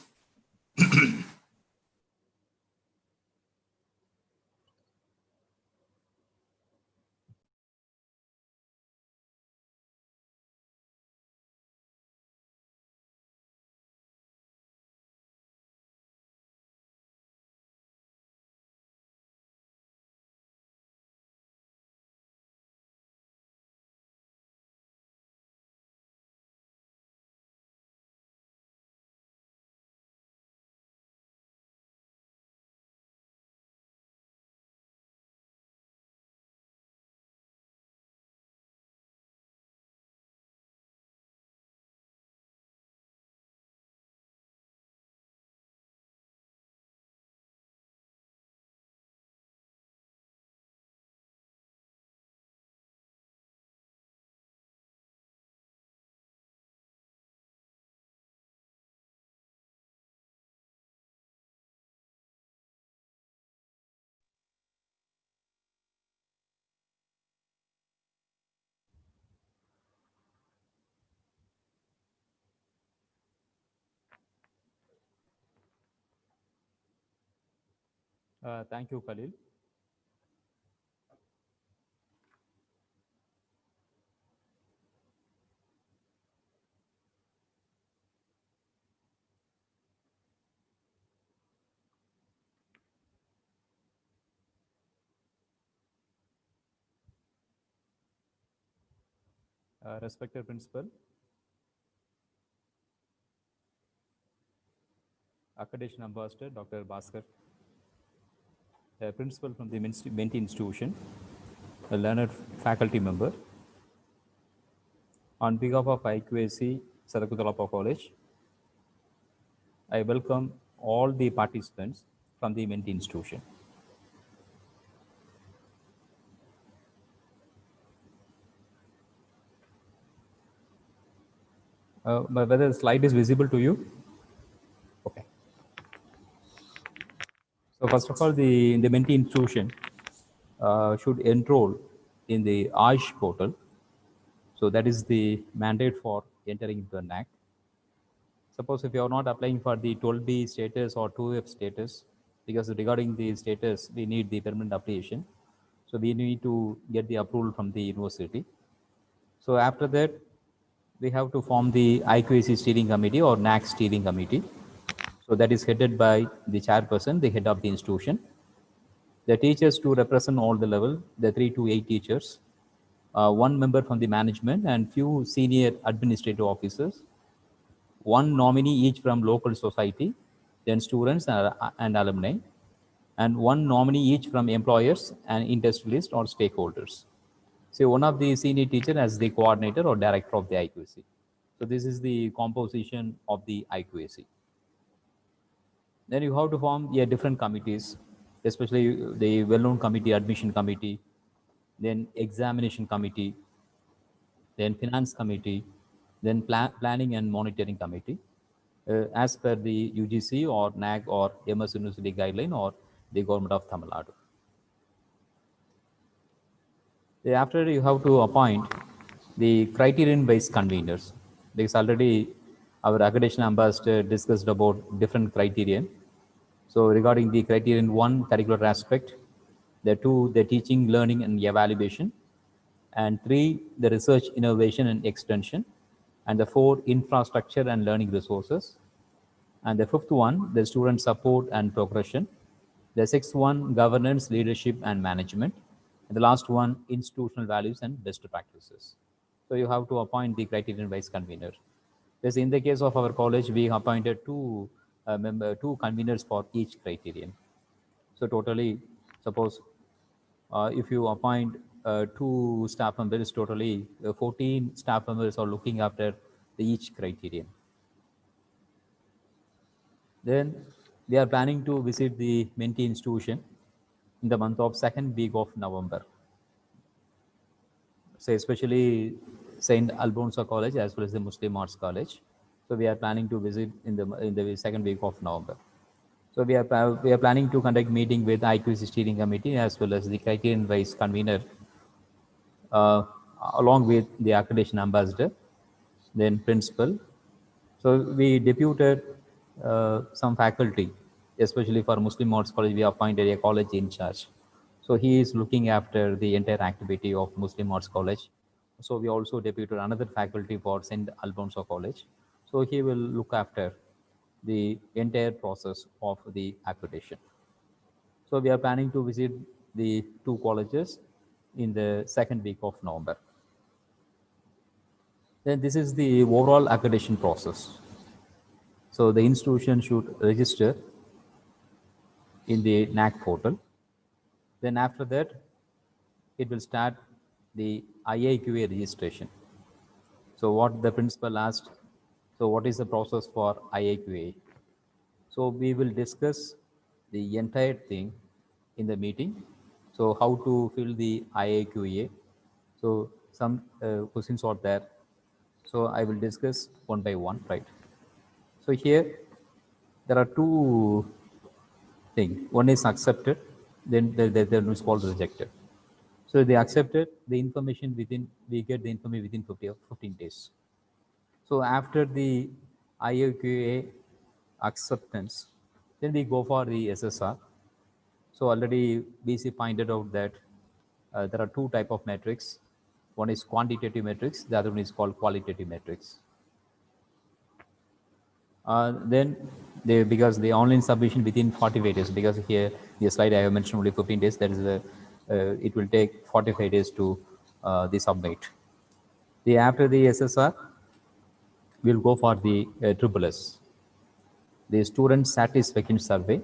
Speaker 3: Thank you, Khalil. Respected Principal, Accreditation Ambassador, Dr. Bhaskar, a principal from the mentee institution, a learned faculty member. On behalf of IQAC Sadakathullah College, I welcome all the participants from the mentee institution. Whether the slide is visible to you? Okay. So first of all, the mentee institution should enroll in the AISH portal. So that is the mandate for entering into the NAC. Suppose if you are not applying for the 12B status or 2F status, because regarding the status, we need the permanent application. So we need to get the approval from the university. So after that, we have to form the IQAC steering committee or NAC steering committee. So that is headed by the chairperson, the head of the institution. The teachers to represent all the level, the 3 to 8 teachers, one member from the management and few senior administrative officers, one nominee each from local society, then students and alumni, and one nominee each from employers and industrialists or stakeholders. So one of the senior teacher as the coordinator or director of the IQAC. So this is the composition of the IQAC. Then you have to form different committees, especially the well-known committee, admission committee, then examination committee, then finance committee, then planning and monitoring committee, as per the UGC or NAG or MS University guideline or the government of Tamil Nadu. After you have to appoint the criterion-based conveners, because already our accreditation ambassador discussed about different criterion. So regarding the criterion 1, curricular aspect, the 2, the teaching, learning and evaluation, and 3, the research, innovation and extension, and the 4, infrastructure and learning resources, and the 5th one, the student support and progression, the 6th one, governance, leadership and management, and the last one, institutional values and best practices. So you have to appoint the criterion-based convener. Because in the case of our college, we appointed two conveners for each criterion. So totally, suppose if you appoint 2 staff members, totally 14 staff members are looking after each criterion. Then we are planning to visit the mentee institution in the month of 2nd week of November. So especially St. Alfonso College as well as the Muslim Arts College. So we are planning to visit in the 2nd week of November. So we are planning to conduct meeting with IQAC steering committee as well as the criterion vice convener, along with the accreditation ambassador, then principal. So we deputed some faculty, especially for Muslim Arts College. We appointed a college in charge. So he is looking after the entire activity of Muslim Arts College. So we also deputed another faculty for St. Alfonso College. So he will look after the entire process of the accreditation. So we are planning to visit the 2 colleges in the 2nd week of November. Then this is the overall accreditation process. So the institution should register in the NAC portal. Then after that, it will start the IAQA registration. So what the principal asked, so what is the process for IAQA? So we will discuss the entire thing in the meeting. So how to fill the IAQA. So some questions are there. So I will discuss one by one, right? So here there are 2 things. One is accepted, then there is called rejected. So they accepted the information we get the information within 15 days. So after the IAQA acceptance, then we go for the SSR. So already BC pointed out that there are 2 type of metrics. One is quantitative metrics, the other one is called qualitative metrics. Then because the online submission within 45 days, because here the slide I have mentioned only 15 days, that is it will take 45 days to the submit. After the SSR, we'll go for the SSS, the student satisfaction survey.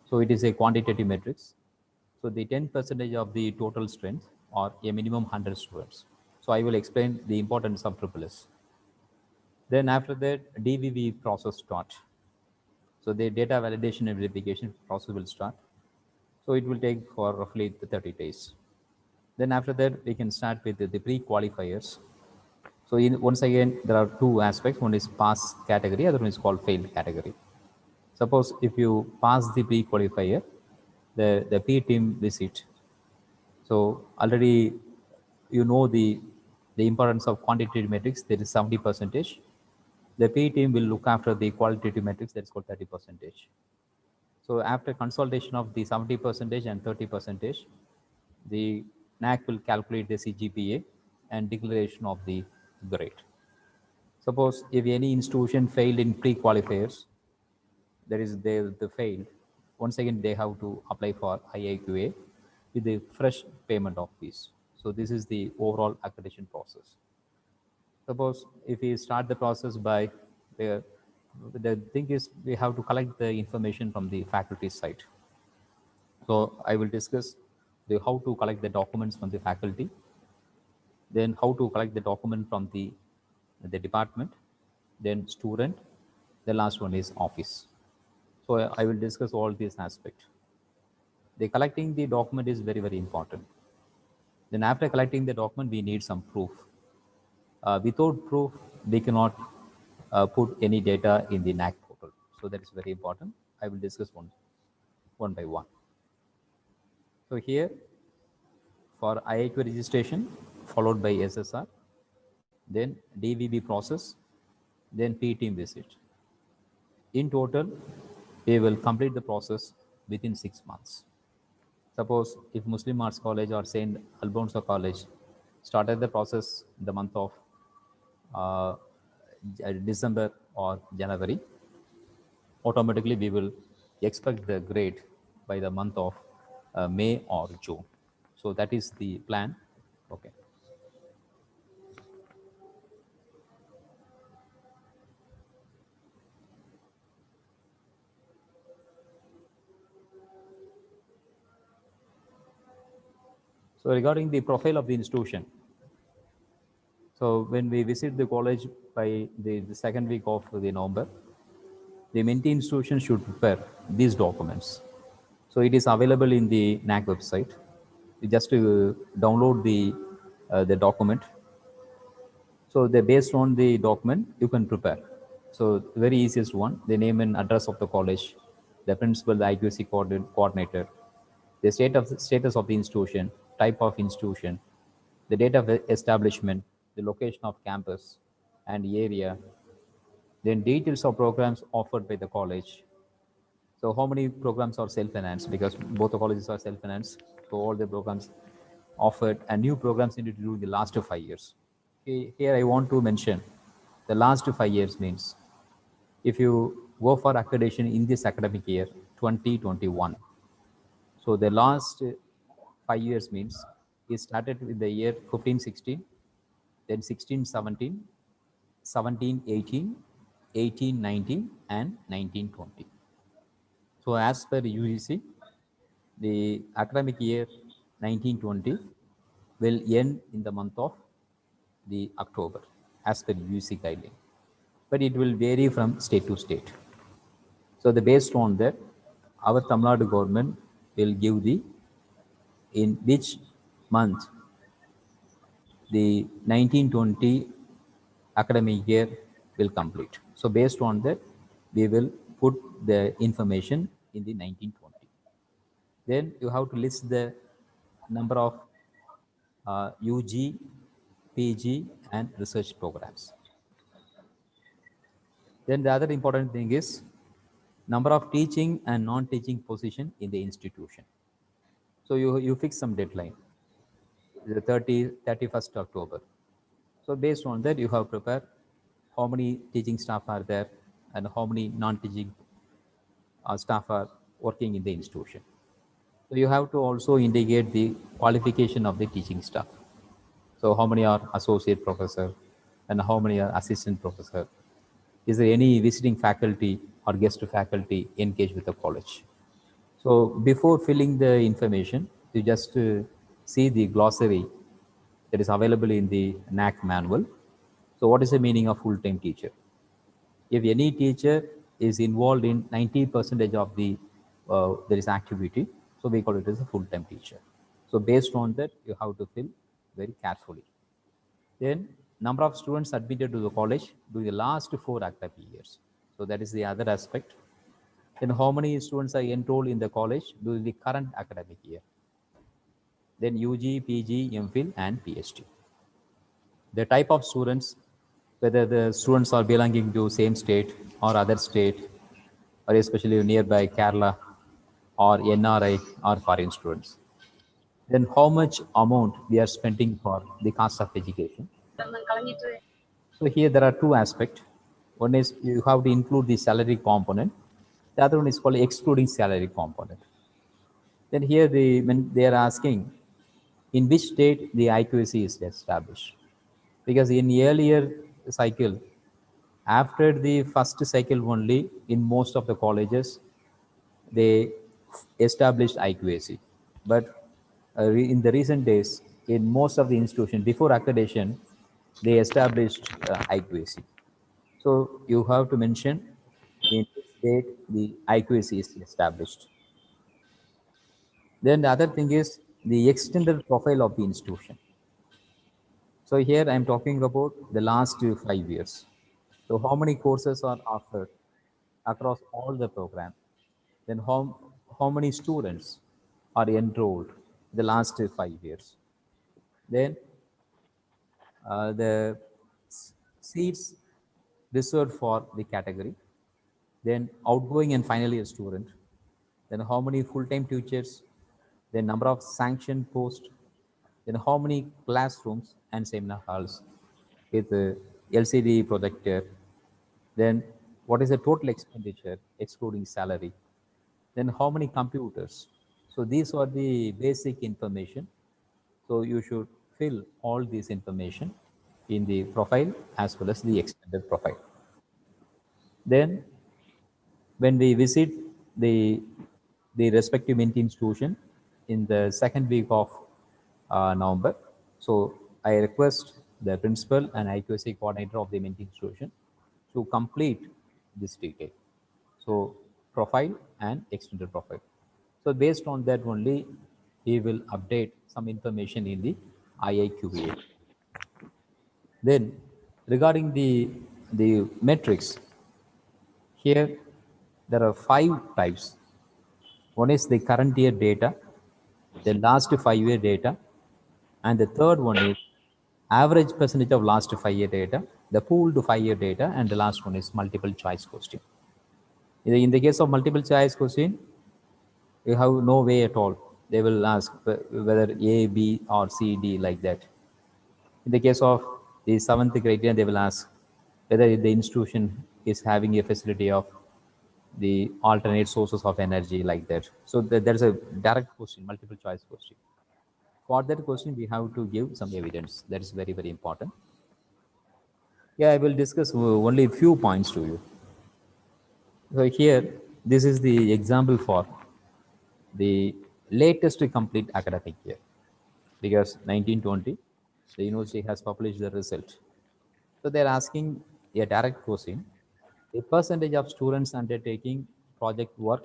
Speaker 3: So it is a quantitative matrix. So the 10% of the total strength or a minimum 100 students. So I will explain the importance of SSS. Then after that, DVV process start. So the data validation and verification process will start. So it will take for roughly 30 days. Then after that, we can start with the pre-qualifiers. So once again, there are 2 aspects. One is pass category, other one is called failed category. Suppose if you pass the pre-qualifier, the P team visit. So already you know the importance of quantitative metrics, there is 70%. The P team will look after the qualitative metrics, that's called 30%. So after consultation of the 70% and 30%, the NAC will calculate the CGPA and declaration of the grade. Suppose if any institution failed in pre-qualifiers, that is they failed, once again they have to apply for IIQA with the fresh payment of fees. So this is the overall accreditation process. Suppose if we start the process by the thing is we have to collect the information from the faculty side. So I will discuss how to collect the documents from the faculty, then how to collect the document from the department, then student, the last one is office. So I will discuss all these aspects. The collecting the document is very, very important. Then after collecting the document, we need some proof. Without proof, we cannot put any data in the NAC portal. So that is very important. I will discuss one by one. So here for IIQ registration, followed by SSR, then DVB process, then P team visit. In total, we will complete the process within 6 months. Suppose if Muslim Arts College or St. Alfonso College started the process in the month of December or January, automatically we will expect the grade by the month of May or June. So that is the plan. Okay. So regarding the profile of the institution, so when we visit the college by the second week of the November, the mentee institution should prepare these documents. So it is available in the NAC website. You just download the document. So based on the document, you can prepare. So the very easiest one, the name and address of the college, the principal, the IQC coordinator, the status of the institution, type of institution, the date of establishment, the location of campus and area, then details of programs offered by the college. So how many programs are self-financed? Because both the colleges are self-financed. So all the programs offered and new programs needed to do in the last 5 years. Okay, here I want to mention the last 5 years means if you go for accreditation in this academic year 2021. So the last 5 years means it started with the year 15-16, then 16-17, 17-18, 18-19, and 19-20. So as per UGC, the academic year 1920 will end in the month of the October as per UGC guideline, but it will vary from state to state. So based on that, our Tamil Nadu government will give in which month the 1920 academic year will complete. So based on that, we will put the information in the 1920. Then you have to list the number of UG, PG, and research programs. Then the other important thing is number of teaching and non-teaching position in the institution. So you fix some deadline, the 31st October. So based on that, you have prepared how many teaching staff are there and how many non-teaching staff are working in the institution. So you have to also indicate the qualification of the teaching staff. So how many are associate professor and how many are assistant professor? Is there any visiting faculty or guest faculty engaged with the college? So before filling the information, you just see the glossary that is available in the NAC manual. So what is the meaning of full-time teacher? If any teacher is involved in 90% of the there is activity, so we call it as a full-time teacher. So based on that, you have to fill very carefully. Then number of students admitted to the college during the last 4 academic years. So that is the other aspect. Then how many students are enrolled in the college during the current academic year? then UG, PG, MPhil, and PhD. The type of students, whether the students are belonging to same state or other state, or especially nearby Kerala or NRI or foreign students. Then how much amount we are spending for the cost of education. So here there are two aspects. One is you have to include the salary component. The other one is called excluding salary component. Then here when they are asking in which state the IQAC is established. Because in earlier cycle, after the first cycle only, in most of the colleges, they established IQAC. But in the recent days, in most of the institutions, before accreditation, they established IQAC. So you have to mention in which state the IQAC is established. Then the other thing is the extended profile of the institution. So here I'm talking about the last 5 years. So how many courses are offered across all the program? Then how many students are enrolled the last 5 years? Then the seats reserved for the category. Then outgoing and final year student. Then how many full-time teachers? The number of sanctioned posts. Then how many classrooms and seminar halls with LCD projector. Then what is the total expenditure excluding salary? Then how many computers? So these are the basic information. So you should fill all this information in the profile as well as the extended profile. Then when we visit the respective Mint institution in the second week of November, so I request the principal and IQAC coordinator of the Mint institution to complete this detail. So profile and extended profile. So based on that only, he will update some information in the IIQA. Then regarding the metrics, here there are 5 types. One is the current year data, the last 5-year data, and the third one is average percentage of last 5-year data, the pooled 5-year data, and the last one is multiple choice question. In the case of multiple choice question, you have no way at all. They will ask whether A, B, or C, D, like that. In the case of the 7th criterion, they will ask whether the institution is having a facility of the alternate sources of energy, like that. So there's a direct question, multiple choice question. For that question, we have to give some evidence. That is very, very important. Yeah, I will discuss only a few points to you. So here, this is the example for the latest complete academic year, because 1920, the university has published the result. So they're asking a direct question: the percentage of students undertaking project work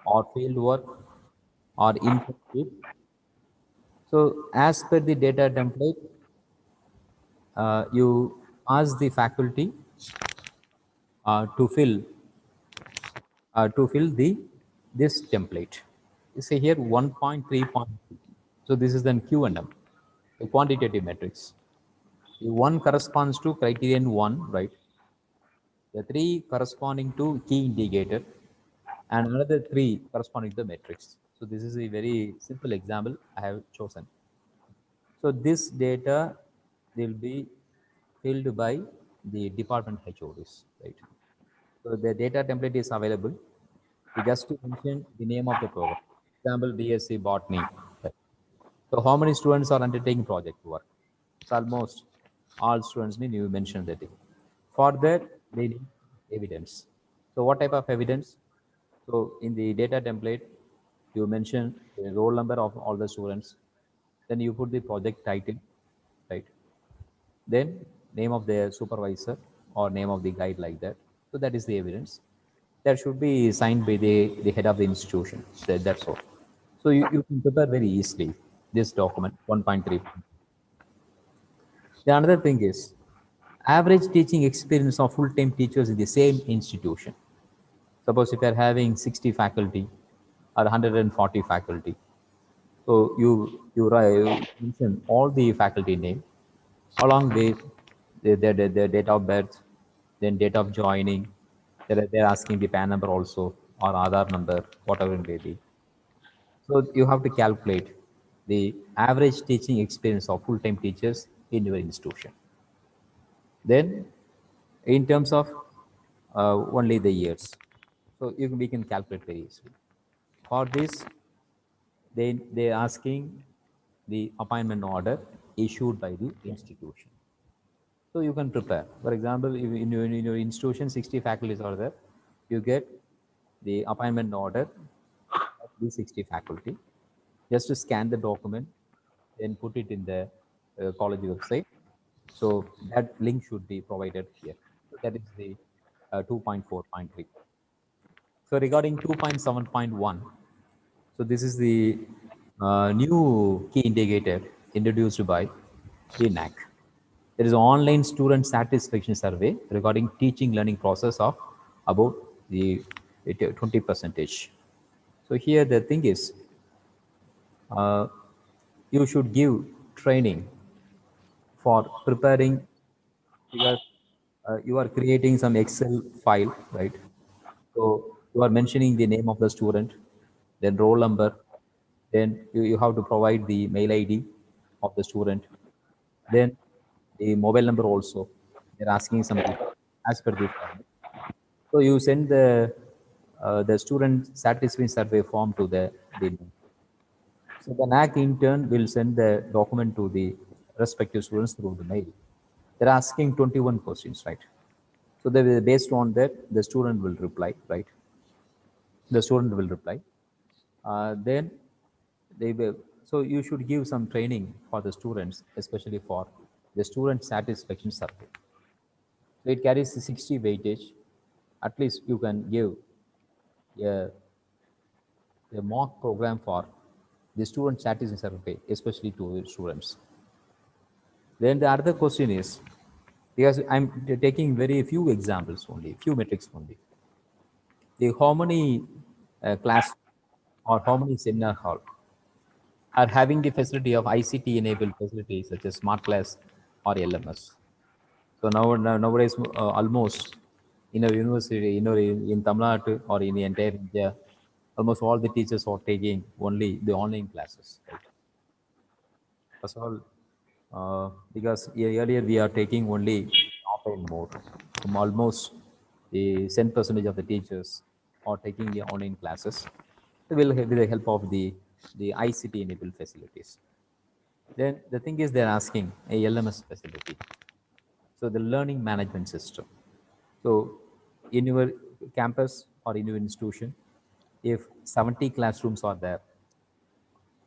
Speaker 3: or field work or internship. So as per the data template, you ask the faculty to fill this template. You see here 1.3. So this is then Q&M, the quantitative metrics. The 1 corresponds to criterion 1, right? The 3 corresponding to key indicator, and another 3 corresponding to the metrics. So this is a very simple example I have chosen. So this data will be filled by the department HODs, right? So the data template is available. You just to mention the name of the program. Example, BSc Botany. Right? So how many students are undertaking project work? So almost all students need you mention that. For that, they need evidence. So what type of evidence? So in the data template, you mention the roll number of all the students. Then you put the project title, right? Then name of the supervisor or name of the guide, like that. So that is the evidence. That should be signed by the head of the institution. That's all. So you can prepare very easily this document 1.3. The another thing is average teaching experience of full-time teachers in the same institution. Suppose if you are having 60 faculty or 140 faculty, So you mention all the faculty name along with the date of birth, then date of joining. They're asking the PAN number also or Aadhaar number, whatever it may be. So you have to calculate the average teaching experience of full-time teachers in your institution. Then, in terms of only the years, so we can calculate very easily. For this, they're asking the appointment order issued by the institution. So you can prepare. For example, if in your institution 60 faculties are there, you get the appointment order of the 60 faculty. Just to scan the document, then put it in the college website. So that link should be provided here. So that is the 2.4.3. So regarding 2.7.1, so this is the new key indicator introduced by the NAC. There is an online student satisfaction survey regarding teaching learning process of about the 20 percentage. So here the thing is, uh, you should give training for preparing, because you are creating some Excel file, right? So you are mentioning the name of the student, then roll number, then you have to provide the mail ID of the student, then the mobile number also. They're asking some details as per the format. So you send the student satisfaction survey form to the NAC. So the NAC in turn will send the document to the respective students through the mail. They're asking 21 questions, right? So based on that, the student will reply, right? The student will reply. Then they will. So you should give some training for the students, especially for the student satisfaction survey. So it carries 60 weightage. At least you can give a, a mock program for the student satisfaction survey, especially to the students. Then the other question is, because I'm taking very few examples only, few metrics only. How many class or how many seminar hall are having the facility of ICT enabled facilities such as smart class or LMS? So nowadays, almost in a university, in Tamil Nadu or in the entire India, almost all the teachers are taking only the online classes. Right? First of all, because earlier we are taking only offline mode. Almost the 10% of the teachers are taking the online classes with the help of the ICT enabled facilities. Then the thing is they're asking a LMS facility. So the learning management system. So in your campus or in your institution, if 70 classrooms are there,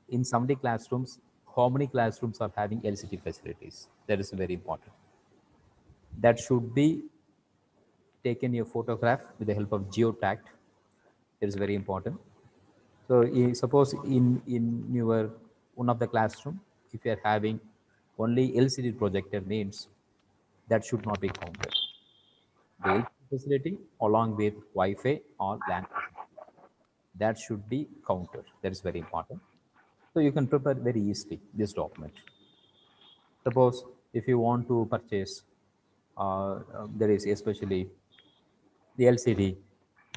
Speaker 3: in 70 classrooms, how many classrooms are having LCD facilities? That is very important. That should be taken a photograph with the help of geotag. It is very important. So suppose in your one of the classroom, if you are having only LCD projector, means that should not be counted. The LCD facility along with Wi-Fi or LAN facility, that should be counted. That is very important. So you can prepare very easily this document. Suppose if you want to purchase, there is especially the LCD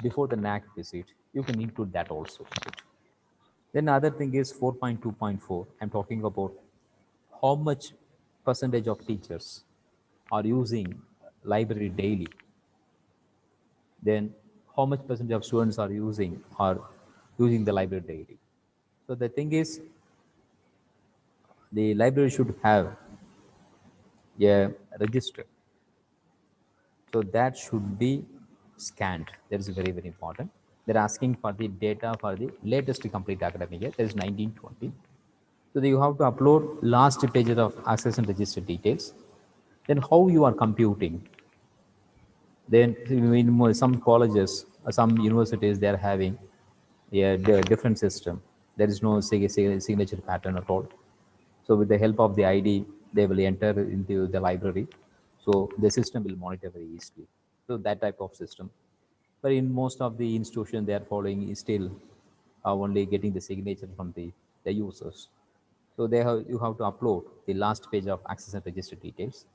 Speaker 3: before the NAC visit, you can include that also. Then other thing is 4.2.4. I'm talking about how much percentage of teachers are using library daily. Then how much percentage of students are using the library daily. So the thing is, the library should have a register. So that should be scanned. That is very, very important. They're asking for the data for the latest complete academic year. That is 1920. So you have to upload last pages of access and register details. Then how you are computing. Then in some colleges, some universities, they are having a different system. There is no signature pattern at all. So with the help of the ID, they will enter into the library. So the system will monitor very easily. So that type of system. But in most of the institutions, they are following is still only getting the signature from the the users. So you have to upload the last page of access and register details.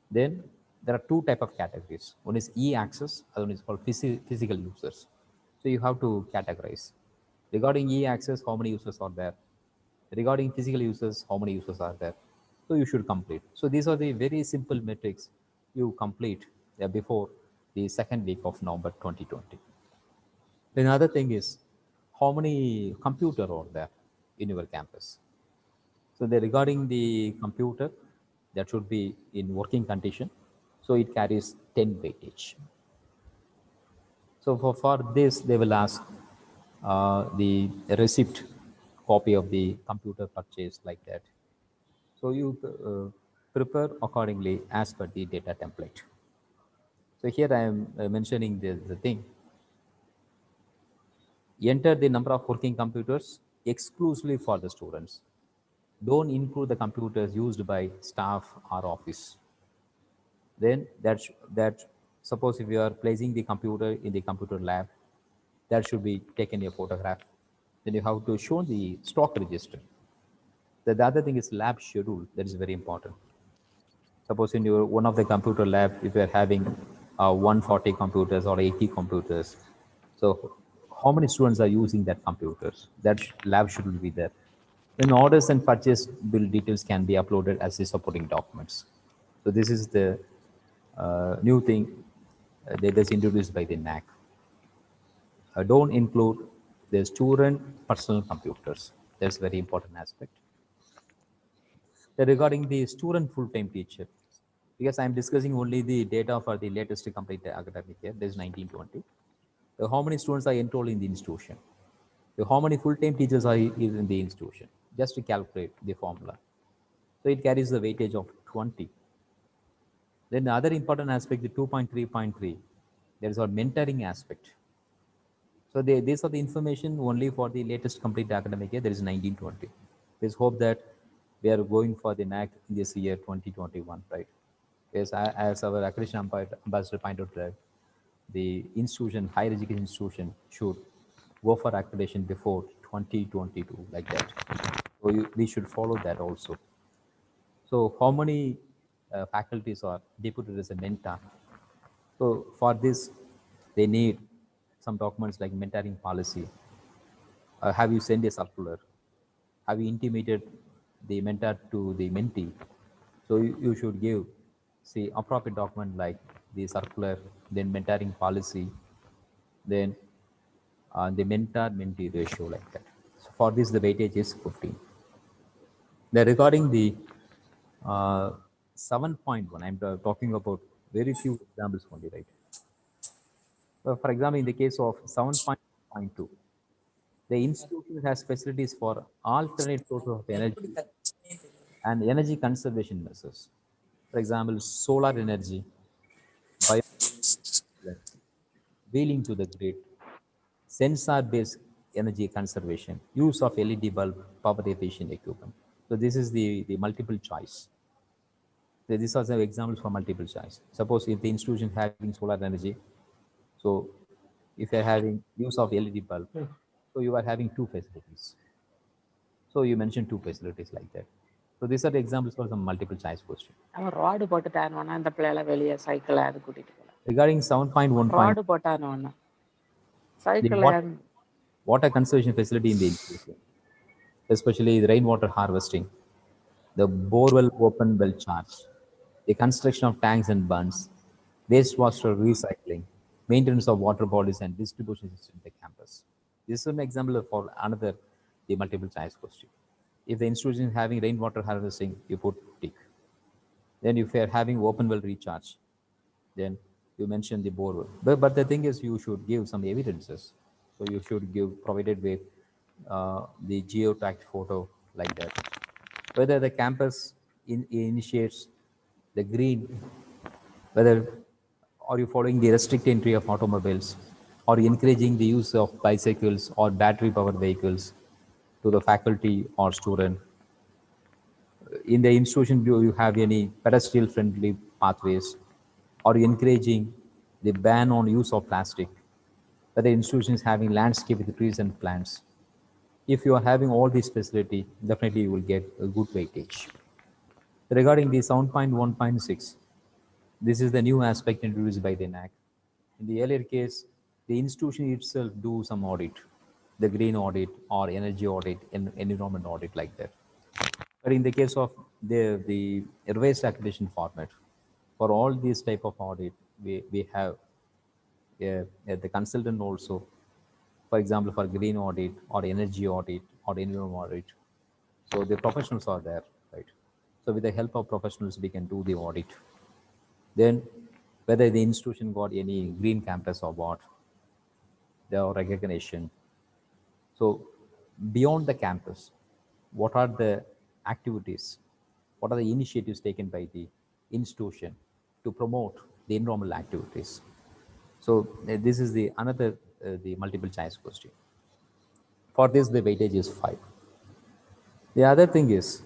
Speaker 3: Then there are two type of categories. One is e-access, other one is called physical users. So you have to categorize. Regarding e-access, how many users are there? Regarding physical users, how many users are there? So you should complete. So these are the very simple metrics you complete before the second week of November 2020. Then another thing is how many computer are there in your campus. So regarding the computer, that should be in working condition. So it carries 10 weightage. So for this, they will ask the receipt copy of the computer purchase like that. So you prepare accordingly as per the data template. So here I am mentioning the thing. Enter the number of working computers exclusively for the students. Don't include the computers used by staff or office. Then that suppose if you are placing the computer in the computer lab, that should be taken a photograph. Then you have to show the stock register. The other thing is lab schedule. That is very important. Suppose in your one of the computer lab, if you are having 140 computers or 80 computers, so how many students are using that computers? That lab schedule be there. Then orders and purchase bill details can be uploaded as the supporting documents. So this is the new thing that is introduced by the NAC. Don't include the student personal computers. That's a very important aspect. Regarding the student full-time teacher, because I'm discussing only the data for the latest complete academic year, that is 1920. How many students are enrolled in the institution? How many full-time teachers are in the institution? Just to calculate the formula. So it carries the weightage of 20. Then the other important aspect, the 2.3.3, there is our mentoring aspect. So these are the information only for the latest complete academic year, there is 1920. Let's hope that we are going for the NAC in this year 2021, right? Yes, as our accreditation ambassador pointed out that the institution, higher education institution should go for accreditation before 2022, like that. So we should follow that also. So how many faculties are deputed as a mentor? So for this, they need some documents like mentoring policy. Have you sent a circular? Have you intimated the mentor to the mentee? So you should give, see, appropriate document like the circular, then mentoring policy, then the mentor-mentee ratio like that. So for this, the weightage is 15. Then regarding the 7.1, I'm talking about very few examples only, right? For example, in the case of 7.2, the institution has facilities for alternate sources of energy and energy conservation measures. For example, solar energy, bio wheeling to the grid, sensor-based energy conservation, use of LED bulb, power efficient equipment. So this is the multiple choice. So these are some examples for multiple choice. Suppose if the institution having solar energy, so if you're having use of LED bulb, so you are having two facilities. So you mentioned two facilities like that. So these are the examples for some multiple choice question.
Speaker 7: அவன் road போட்டுட்டான் அந்த பிள்ளைல வெளியே cycle அது கூட்டிட்டு போல
Speaker 3: Regarding 7.1,
Speaker 7: road போட்டான்
Speaker 3: the
Speaker 7: cycle
Speaker 3: water conservation facility in the institution, especially the rainwater harvesting, the borewell open well charge, the construction of tanks and bunds, wastewater recycling, maintenance of water bodies and distribution system in the campus. This is an example for another the multiple choice question. If the institution is having rainwater harvesting, you put tick. Then if you are having open well recharge, then you mention the borewell. But the thing is, you should give some evidences. So you should give provided with the geotagged photo like that. Whether the campus initiates the green, whether are you following the restricted entry of automobiles, or encouraging the use of bicycles or battery powered vehicles to the faculty or student. In the institution, do you have any pedestrian friendly pathways, or encouraging the ban on use of plastic? Whether the institution is having landscape with trees and plants. if you are having all these facility, definitely you will get a good weightage. Regarding the 7.1.6, this is the new aspect introduced by the NAC. In the earlier case, the institution itself do some audit, the green audit or energy audit and environment audit like that. But in the case of the revised accreditation format, for all these type of audit, we have the consultant also, for example, for green audit or energy audit or environment audit. So the professionals are there, right? So with the help of professionals, we can do the audit. Then whether the institution got any green campus or what, their recognition. So beyond the campus, what are the activities, what are the initiatives taken by the institution to promote the environmental activities? So this is the another the multiple choice question. For this, the weightage is 5. The other thing is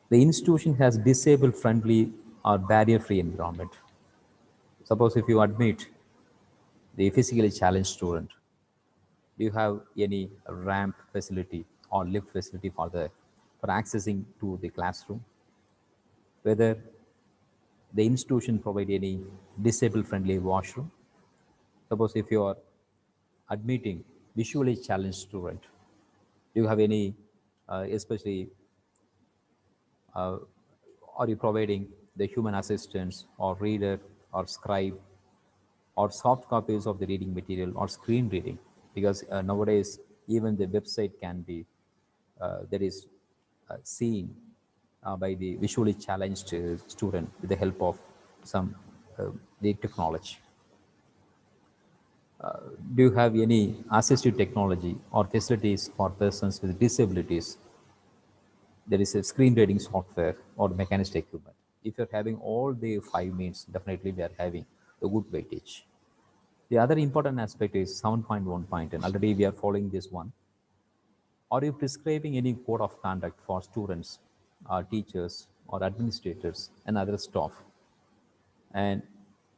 Speaker 3: the institution has disabled friendly or barrier free environment. Suppose if you admit the physically challenged student, do you have any ramp facility or lift facility for accessing to the classroom? Whether the institution provide any disabled friendly washroom? Suppose if you are admitting visually challenged student, do you have any especially are you providing the human assistants or reader or scribe or soft copies of the reading material or screen reading? Because nowadays even the website can be that is seen by the visually challenged student with the help of some the technology. Do you have any assistive technology or facilities for persons with disabilities? There is a screen reading software or mechanist equipment. If you're having all the 5 means, definitely we are having a good weightage. The other important aspect is 7.1 point, and already we are following this one. Are you prescribing any code of conduct for students, or teachers, or administrators, and other staff? And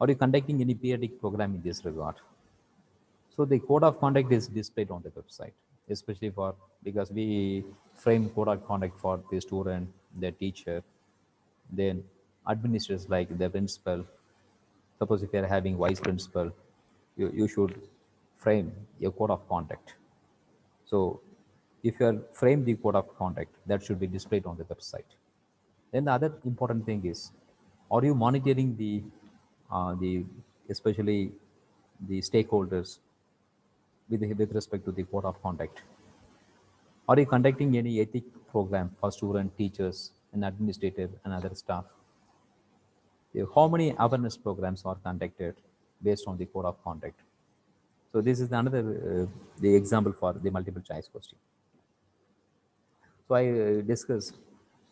Speaker 3: are you conducting any periodic program in this regard? So the code of conduct is displayed on the website, especially for because we frame code of conduct for the student, the teacher, then administrators like the principal. Suppose if you are having vice principal, you should frame your code of conduct. So if you are frame the code of conduct, that should be displayed on the website. Then the other important thing is, are you monitoring the especially the stakeholders with respect to the code of conduct? Are you conducting any ethic program for student, teachers, and administrator and other staff? How many awareness programs are conducted based on the code of conduct? So this is another the example for the multiple choice question. So I discussed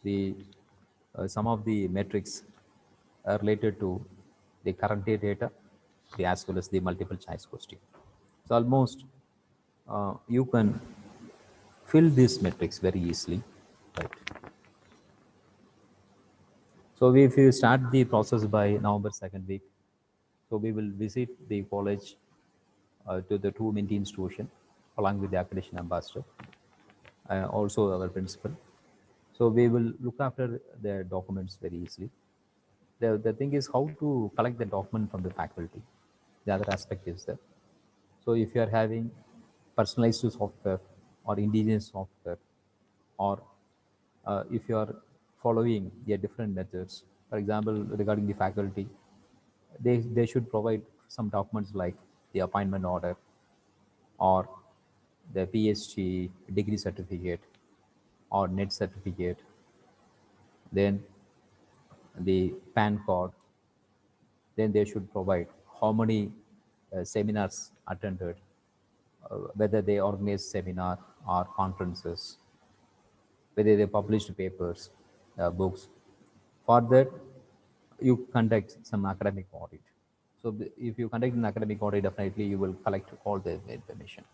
Speaker 3: the some of the metrics related to the current day data, as well as the multiple choice question. So almost you can fill these metrics very easily, right? So if you start the process by November 2nd week, so we will visit the college to the 2 Minty institution along with the accreditation ambassador, also our principal. So we will look after the documents very easily. The thing is how to collect the document from the faculty. The other aspect is that. So if you are having personalized software or indigenous software, or if you are following the different methods, for example, regarding the faculty, they should provide some documents like the appointment order or the PhD degree certificate or net certificate, then the PAN card, then they should provide how many seminars attended, whether they organize seminar or conferences, whether they published papers, books. For that, you conduct some academic audit. So if you conduct an academic audit, definitely you will collect all the information.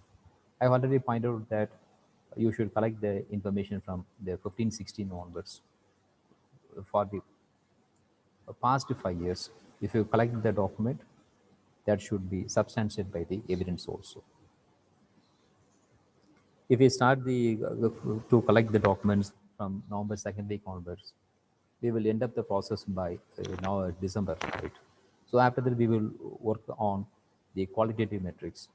Speaker 3: I've already pointed out that you should collect the information from the 1516 onwards. For the past 5 years, if you collect the document, that should be substantiated by the evidence also. if we start to collect the documents from November 2nd week onwards, we will end up the process by now December, right? So after that, we will work on the qualitative metrics.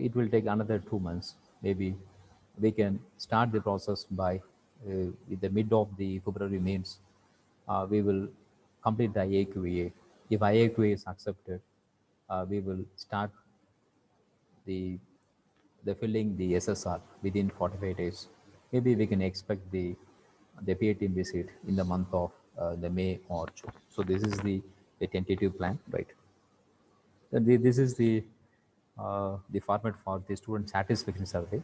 Speaker 3: It will take another 2 months. Maybe we can start the process by with the mid of the February means we will complete the IAQA. If IAQA is accepted, we will start the filling the SSR within 45 days. Maybe we can expect the PA team visit in the month of the May or June. So this is the tentative plan, right? And this is the format for the student satisfaction survey.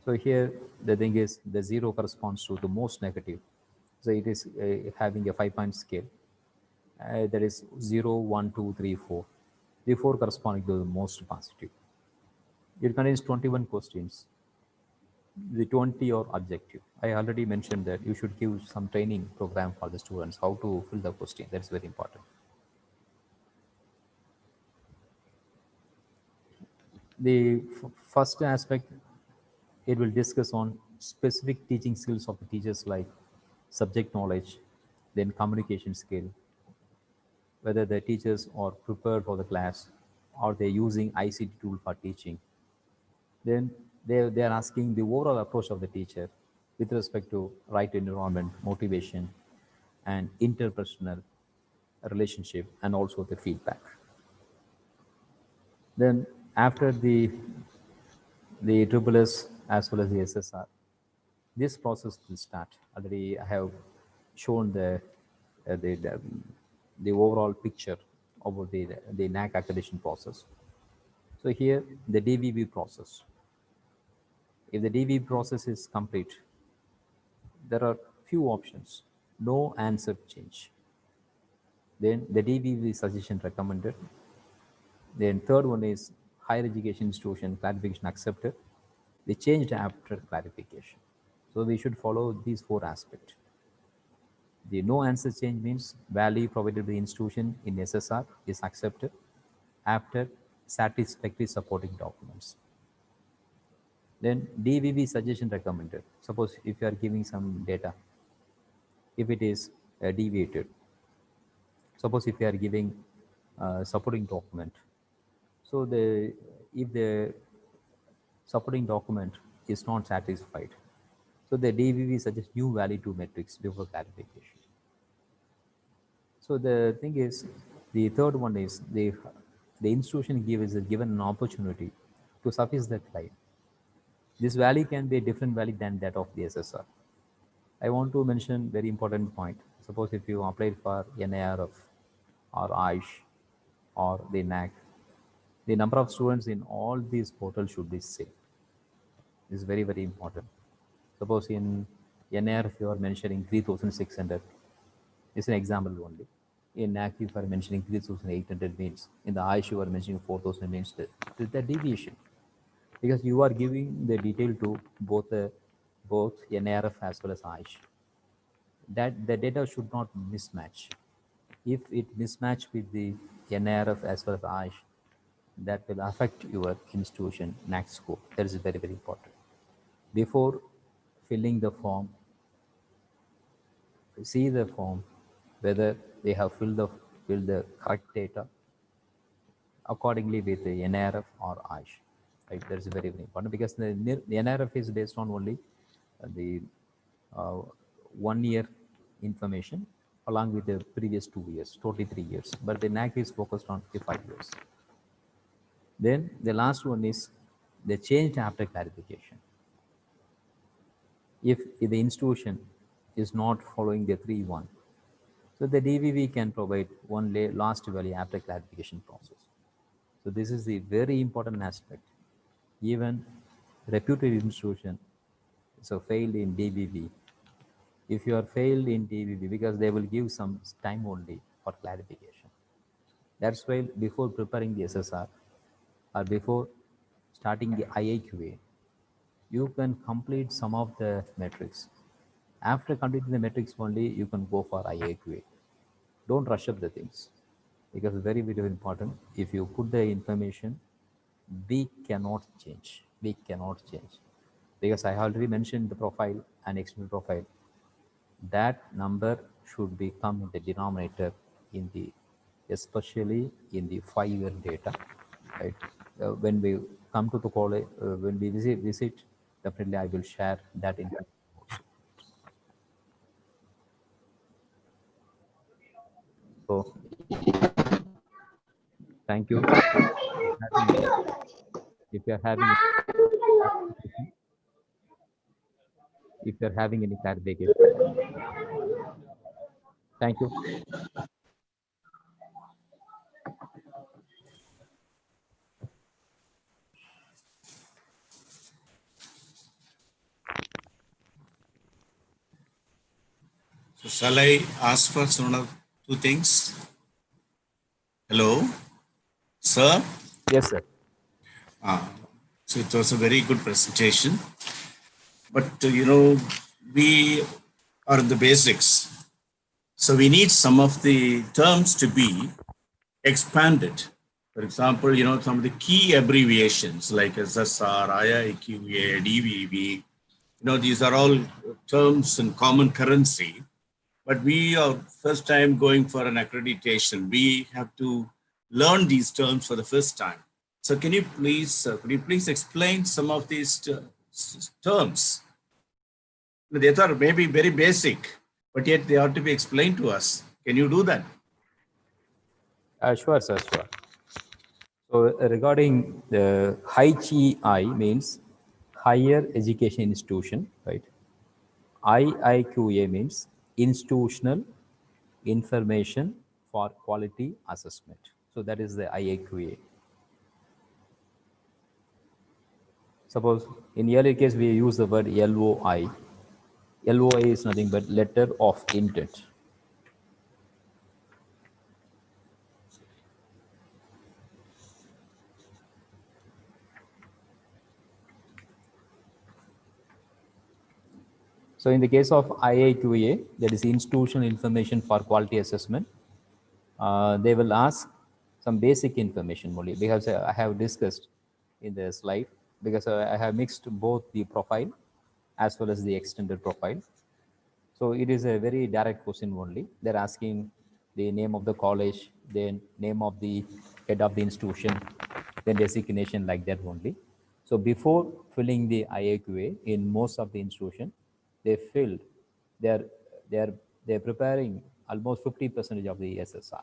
Speaker 3: So here the thing is the 0 corresponds to the most negative. So it is having a 5-point scale. That is 0, 1, 2, 3, 4. The 4 corresponding to the most positive. It contains 21 questions. The 20 are objective. I already mentioned that you should give some training program for the students, how to fill the question. That's very important. The first aspect, it will discuss on specific teaching skills of the teachers like subject knowledge, then communication skill, whether the teachers are prepared for the class or they're using ICT tool for teaching. Then they are asking the overall approach of the teacher with respect to right environment, motivation, and interpersonal relationship, and also the feedback. Then after the triple S as well as the SSR, this process will start. Already I have shown uh, the, the, the overall picture about the NAC accreditation process. So here the DVB process. If the DVB process is complete, there are few options. No answer change. Then the DVB suggestion recommended. Then third one is higher education institution clarification accepted. They changed after clarification. So we should follow these 4 aspects. The no answer change means value provided by the institution in SSR is accepted after satisfactory supporting documents. Then DVB suggestion recommended. Suppose if you are giving some data, if it is deviated, suppose if you are giving supporting document, so if the supporting document is not satisfied, so the DVB suggests new value to metrics before clarification. So the thing is, the third one is the institution is given an opportunity to suffice the claim. This value can be a different value than that of the SSR. I want to mention very important point. Suppose if you applied for NIRF or AISH or the NAC, the number of students in all these portals should be same. This is very, very important. Suppose in NIRF you are mentioning 3,600. It's an example only. In NAC if you are mentioning 3,800 means, in the AISH you are mentioning 4,000 means the deviation. Because you are giving the detail to both NIRF as well as AISH. That the data should not mismatch. If it mismatch with the NIRF as well as AISH, that will affect your institution NAC score. That is very, very important. Before filling the form, see the form whether they have filled the correct data accordingly with the NIRF or AISH. Right? That is very, very important because the NIRF is based on only the 1 year information along with the previous 2 years, totally 3 years. But the NAC is focused on 5 years. Then the last one is the change after clarification. If the institution is not following the 3-1, so the DVB can provide one last value after clarification process. So this is the very important aspect. Even reputed institution, so failed in DVB. If you are failed in DVB, because they will give some time only for clarification. That's why before preparing the SSR or before starting the IAQA, you can complete some of the metrics. After completing the metrics only, you can go for IAQA. Don't rush up the things because very, very important. If you put the information, we cannot change. we cannot change, because I already mentioned the profile and external profile. That number should become the denominator in the, especially in the 5-year data, right? When we come to the college, when we visit, definitely I will share that information also. So thank you. If you are having if you are having any clarification, thank you.
Speaker 6: So shall I ask for two things? Hello, sir.
Speaker 3: Yes, sir.
Speaker 6: So it was a very good presentation. But we are in the basics. So we need some of the terms to be expanded. For example, some of the key abbreviations like SSR, IIQA, DVV, these are all terms in common currency. But we are first time going for an accreditation. We have to learn these terms for the first time. So could you please explain some of these terms? They are maybe very basic, but yet they have to be explained to us. Can you do that?
Speaker 3: Sure, sir, sure. So regarding the HI means higher education institution, right? IIQA means institutional information for quality assessment. So that is the IIQA. Suppose in earlier case we use the word LOI. LOI is nothing but letter of intent. So in the case of IIQA, that is institutional information for quality assessment, they will ask some basic information only, because I have discussed in the slide, because I have mixed both the profile as well as the extended profile. So it is a very direct question only. They're asking the name of the college, then name of the head of the institution, then designation, like that only. So before filling the IAQA in most of the institution, they filled, they're they're they're preparing almost 50% of the SSR.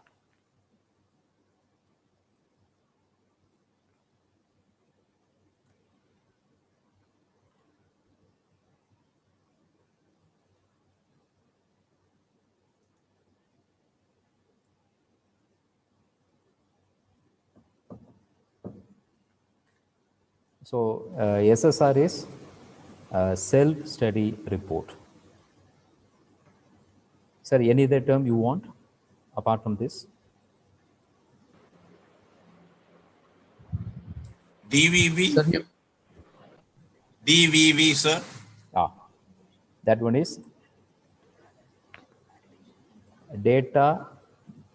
Speaker 3: So SSR is self-study report. Sir, any other term you want apart from this?
Speaker 6: DVV?
Speaker 8: Sir,
Speaker 6: DVV, sir.
Speaker 3: That one is data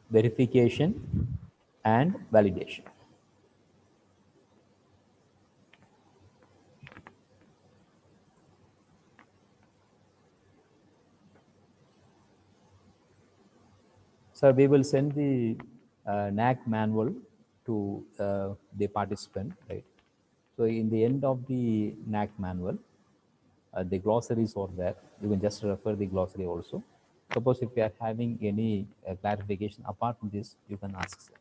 Speaker 3: verification and validation. Sir, we will send the NAC manual to the participant, right? So in the end of the NAC manual, the glossaries are there. You can just refer the glossary also. Suppose if you are having any clarification apart from this, you can ask, sir.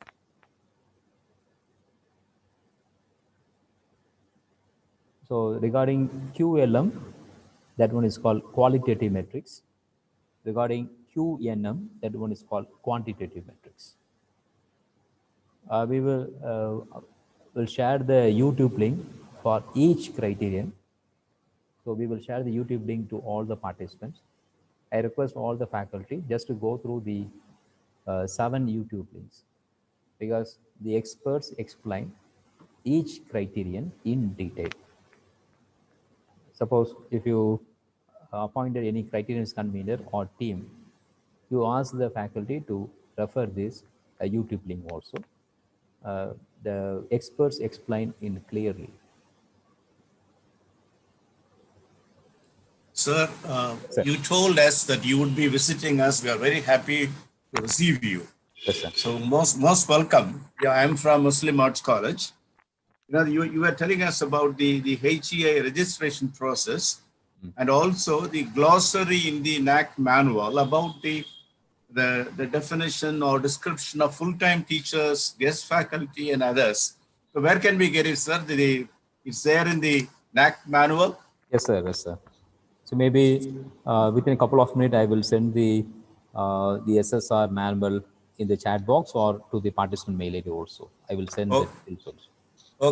Speaker 3: So regarding QLM, that one is called qualitative metrics. Regarding QNM, that one is called quantitative metrics. We will share the YouTube link for each criterion. So we will share the YouTube link to all the participants. I request all the faculty just to go through the 7 YouTube links, because the experts explain each criterion in detail. Suppose if you appointed any criterion convener or team, you ask the faculty to refer this YouTube link also. The experts explain in clearly.
Speaker 6: Sir,
Speaker 3: Sir.
Speaker 6: you told us that you would be visiting us. We are very happy to receive you.
Speaker 3: Yes, sir.
Speaker 6: So most welcome. Yeah, I'm from Muslim Arts College. You were telling us about the HEI registration process and also the glossary in the NAC manual about the definition or description of full-time teachers, guest faculty, and others. So where can we get it, sir? It's there in the NAC manual?
Speaker 3: Yes, sir. Yes, sir. So maybe within a couple of minutes, I will send the SSR manual in the chat box or to the participant mail ID also. I will send the details also.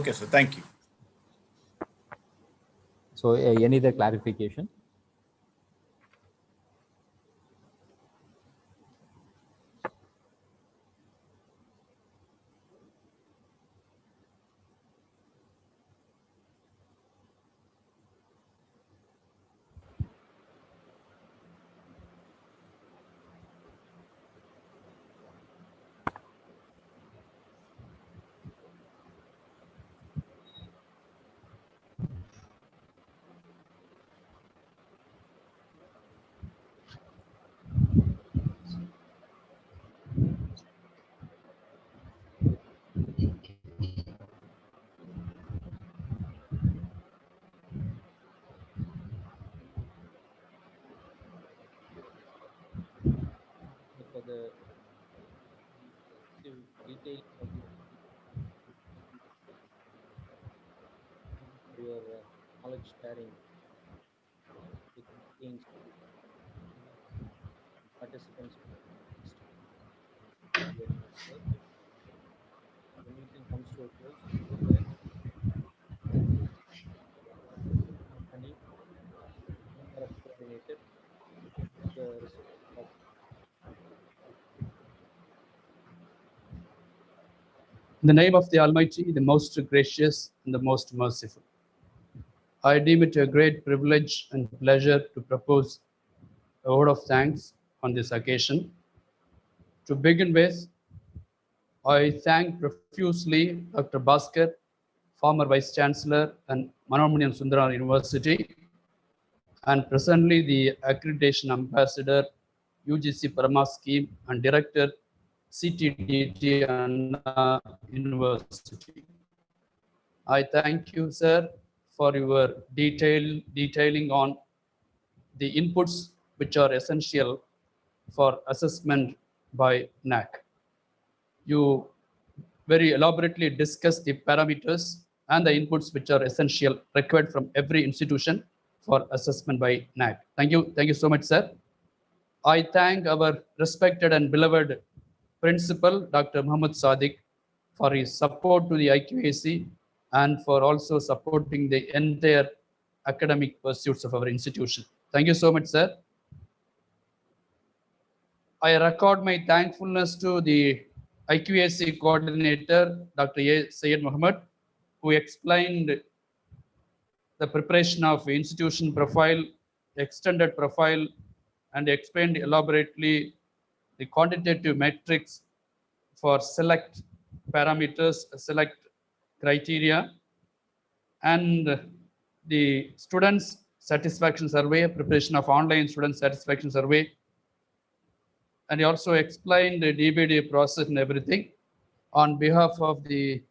Speaker 6: Okay, sir. Thank you.
Speaker 3: So any other clarification?
Speaker 4: For the detail of your knowledge sharing with the participants. The meeting comes to a close with the honey or coordinator the result of
Speaker 8: In the name of the Almighty, the most gracious and the most merciful, I deem it a great privilege and pleasure to propose a word of thanks on this occasion. To begin with, I thank profusely Dr. Bhaskar, former Vice Chancellor and Manomanyan Sundaram University, and presently the Accreditation Ambassador, UGC Parama Scheme and Director, CTDT Anna University. I thank you, sir, for your detailing on the inputs which are essential for assessment by NAC. You very elaborately discuss the parameters and the inputs which are essential required from every institution for assessment by NAC. Thank you so much, sir. I thank our respected and beloved principal, Dr. Muhammad Sadiq, for his support to the IQAC and for also supporting the entire academic pursuits of our institution. Thank you so much, sir. I record my thankfulness to the IQAC coordinator, Dr. A. Syed Muhammad, who explained the preparation of institution profile, extended profile, and explained elaborately the quantitative metrics for select parameters, select criteria, and the students satisfaction survey, preparation of online student satisfaction survey. And he also explained the DBD process and everything. On behalf of the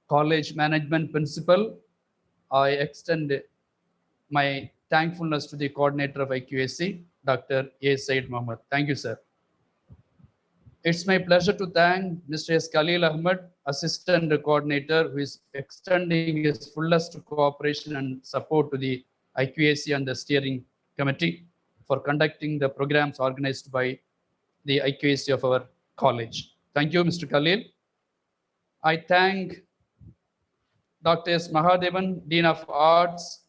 Speaker 8: college management principal, I extend my thankfulness to the coordinator of IQAC, Dr. A. Syed Mohammed. Thank you, sir. It's my pleasure to thank Mr. S. Khalil Ahmed, Assistant Coordinator, who is extending his fullest cooperation and support to the IQAC and the steering committee for conducting the programs organized by the IQAC of our college. Thank you, Mr. Khalil. I thank Dr. S. Mahadevan, Dean of Arts,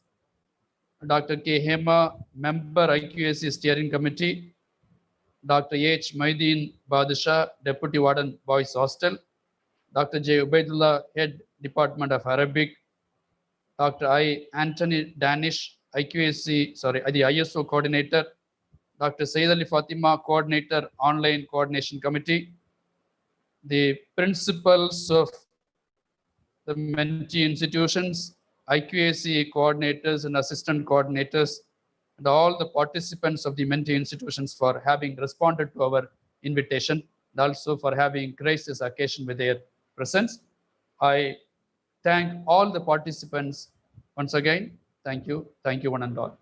Speaker 8: Dr. K. Hema, Member IQAC Steering Committee, Dr. H. Maideen Badshah, Deputy Warden Boys Hostel, Dr. J. Ubaidullah, Head Department of Arabic, Dr. I. Anthony Danish, the ISO Coordinator, Dr. Sayyid Ali Fatima, Coordinator, Online Coordination Committee, the principals of the mentee institutions, IQAC coordinators and assistant coordinators, and all the participants of the mentee institutions for having responded to our invitation and also for having graced this occasion with their presence. I thank all the participants once again. Thank you. Thank you, one and all.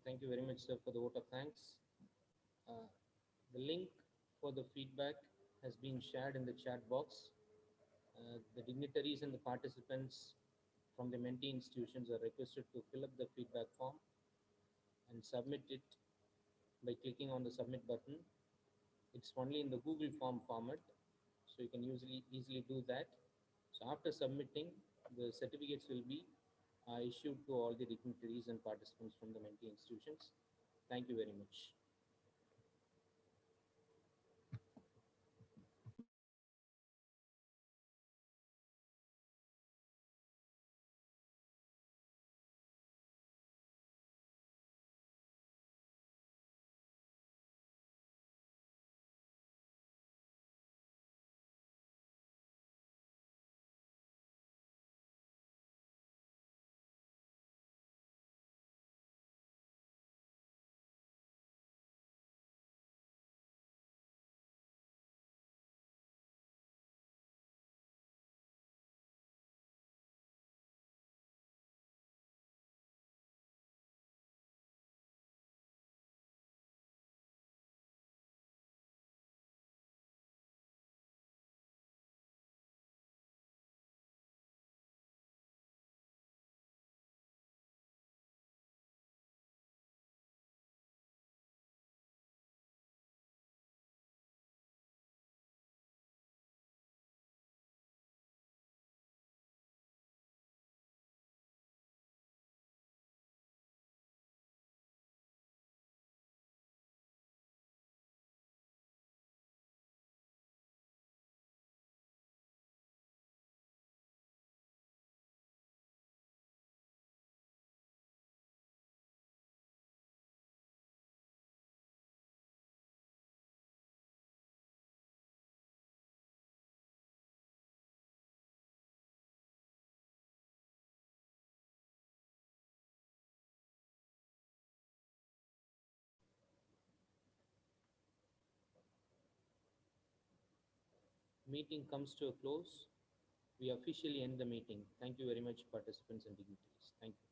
Speaker 4: Thank you very much, sir, for the vote of thanks. The link for the feedback has been shared in the chat box. The dignitaries and the participants from the mentee institutions are requested to fill up the feedback form and submit it by clicking on the submit button. It's only in the Google form format, so you can easily do that. So after submitting, the certificates will be issued to all the dignitaries and participants from the mentee institutions. Thank you very much. Meeting comes to a close. We officially end the meeting. Thank you very much, participants and dignitaries. Thank you.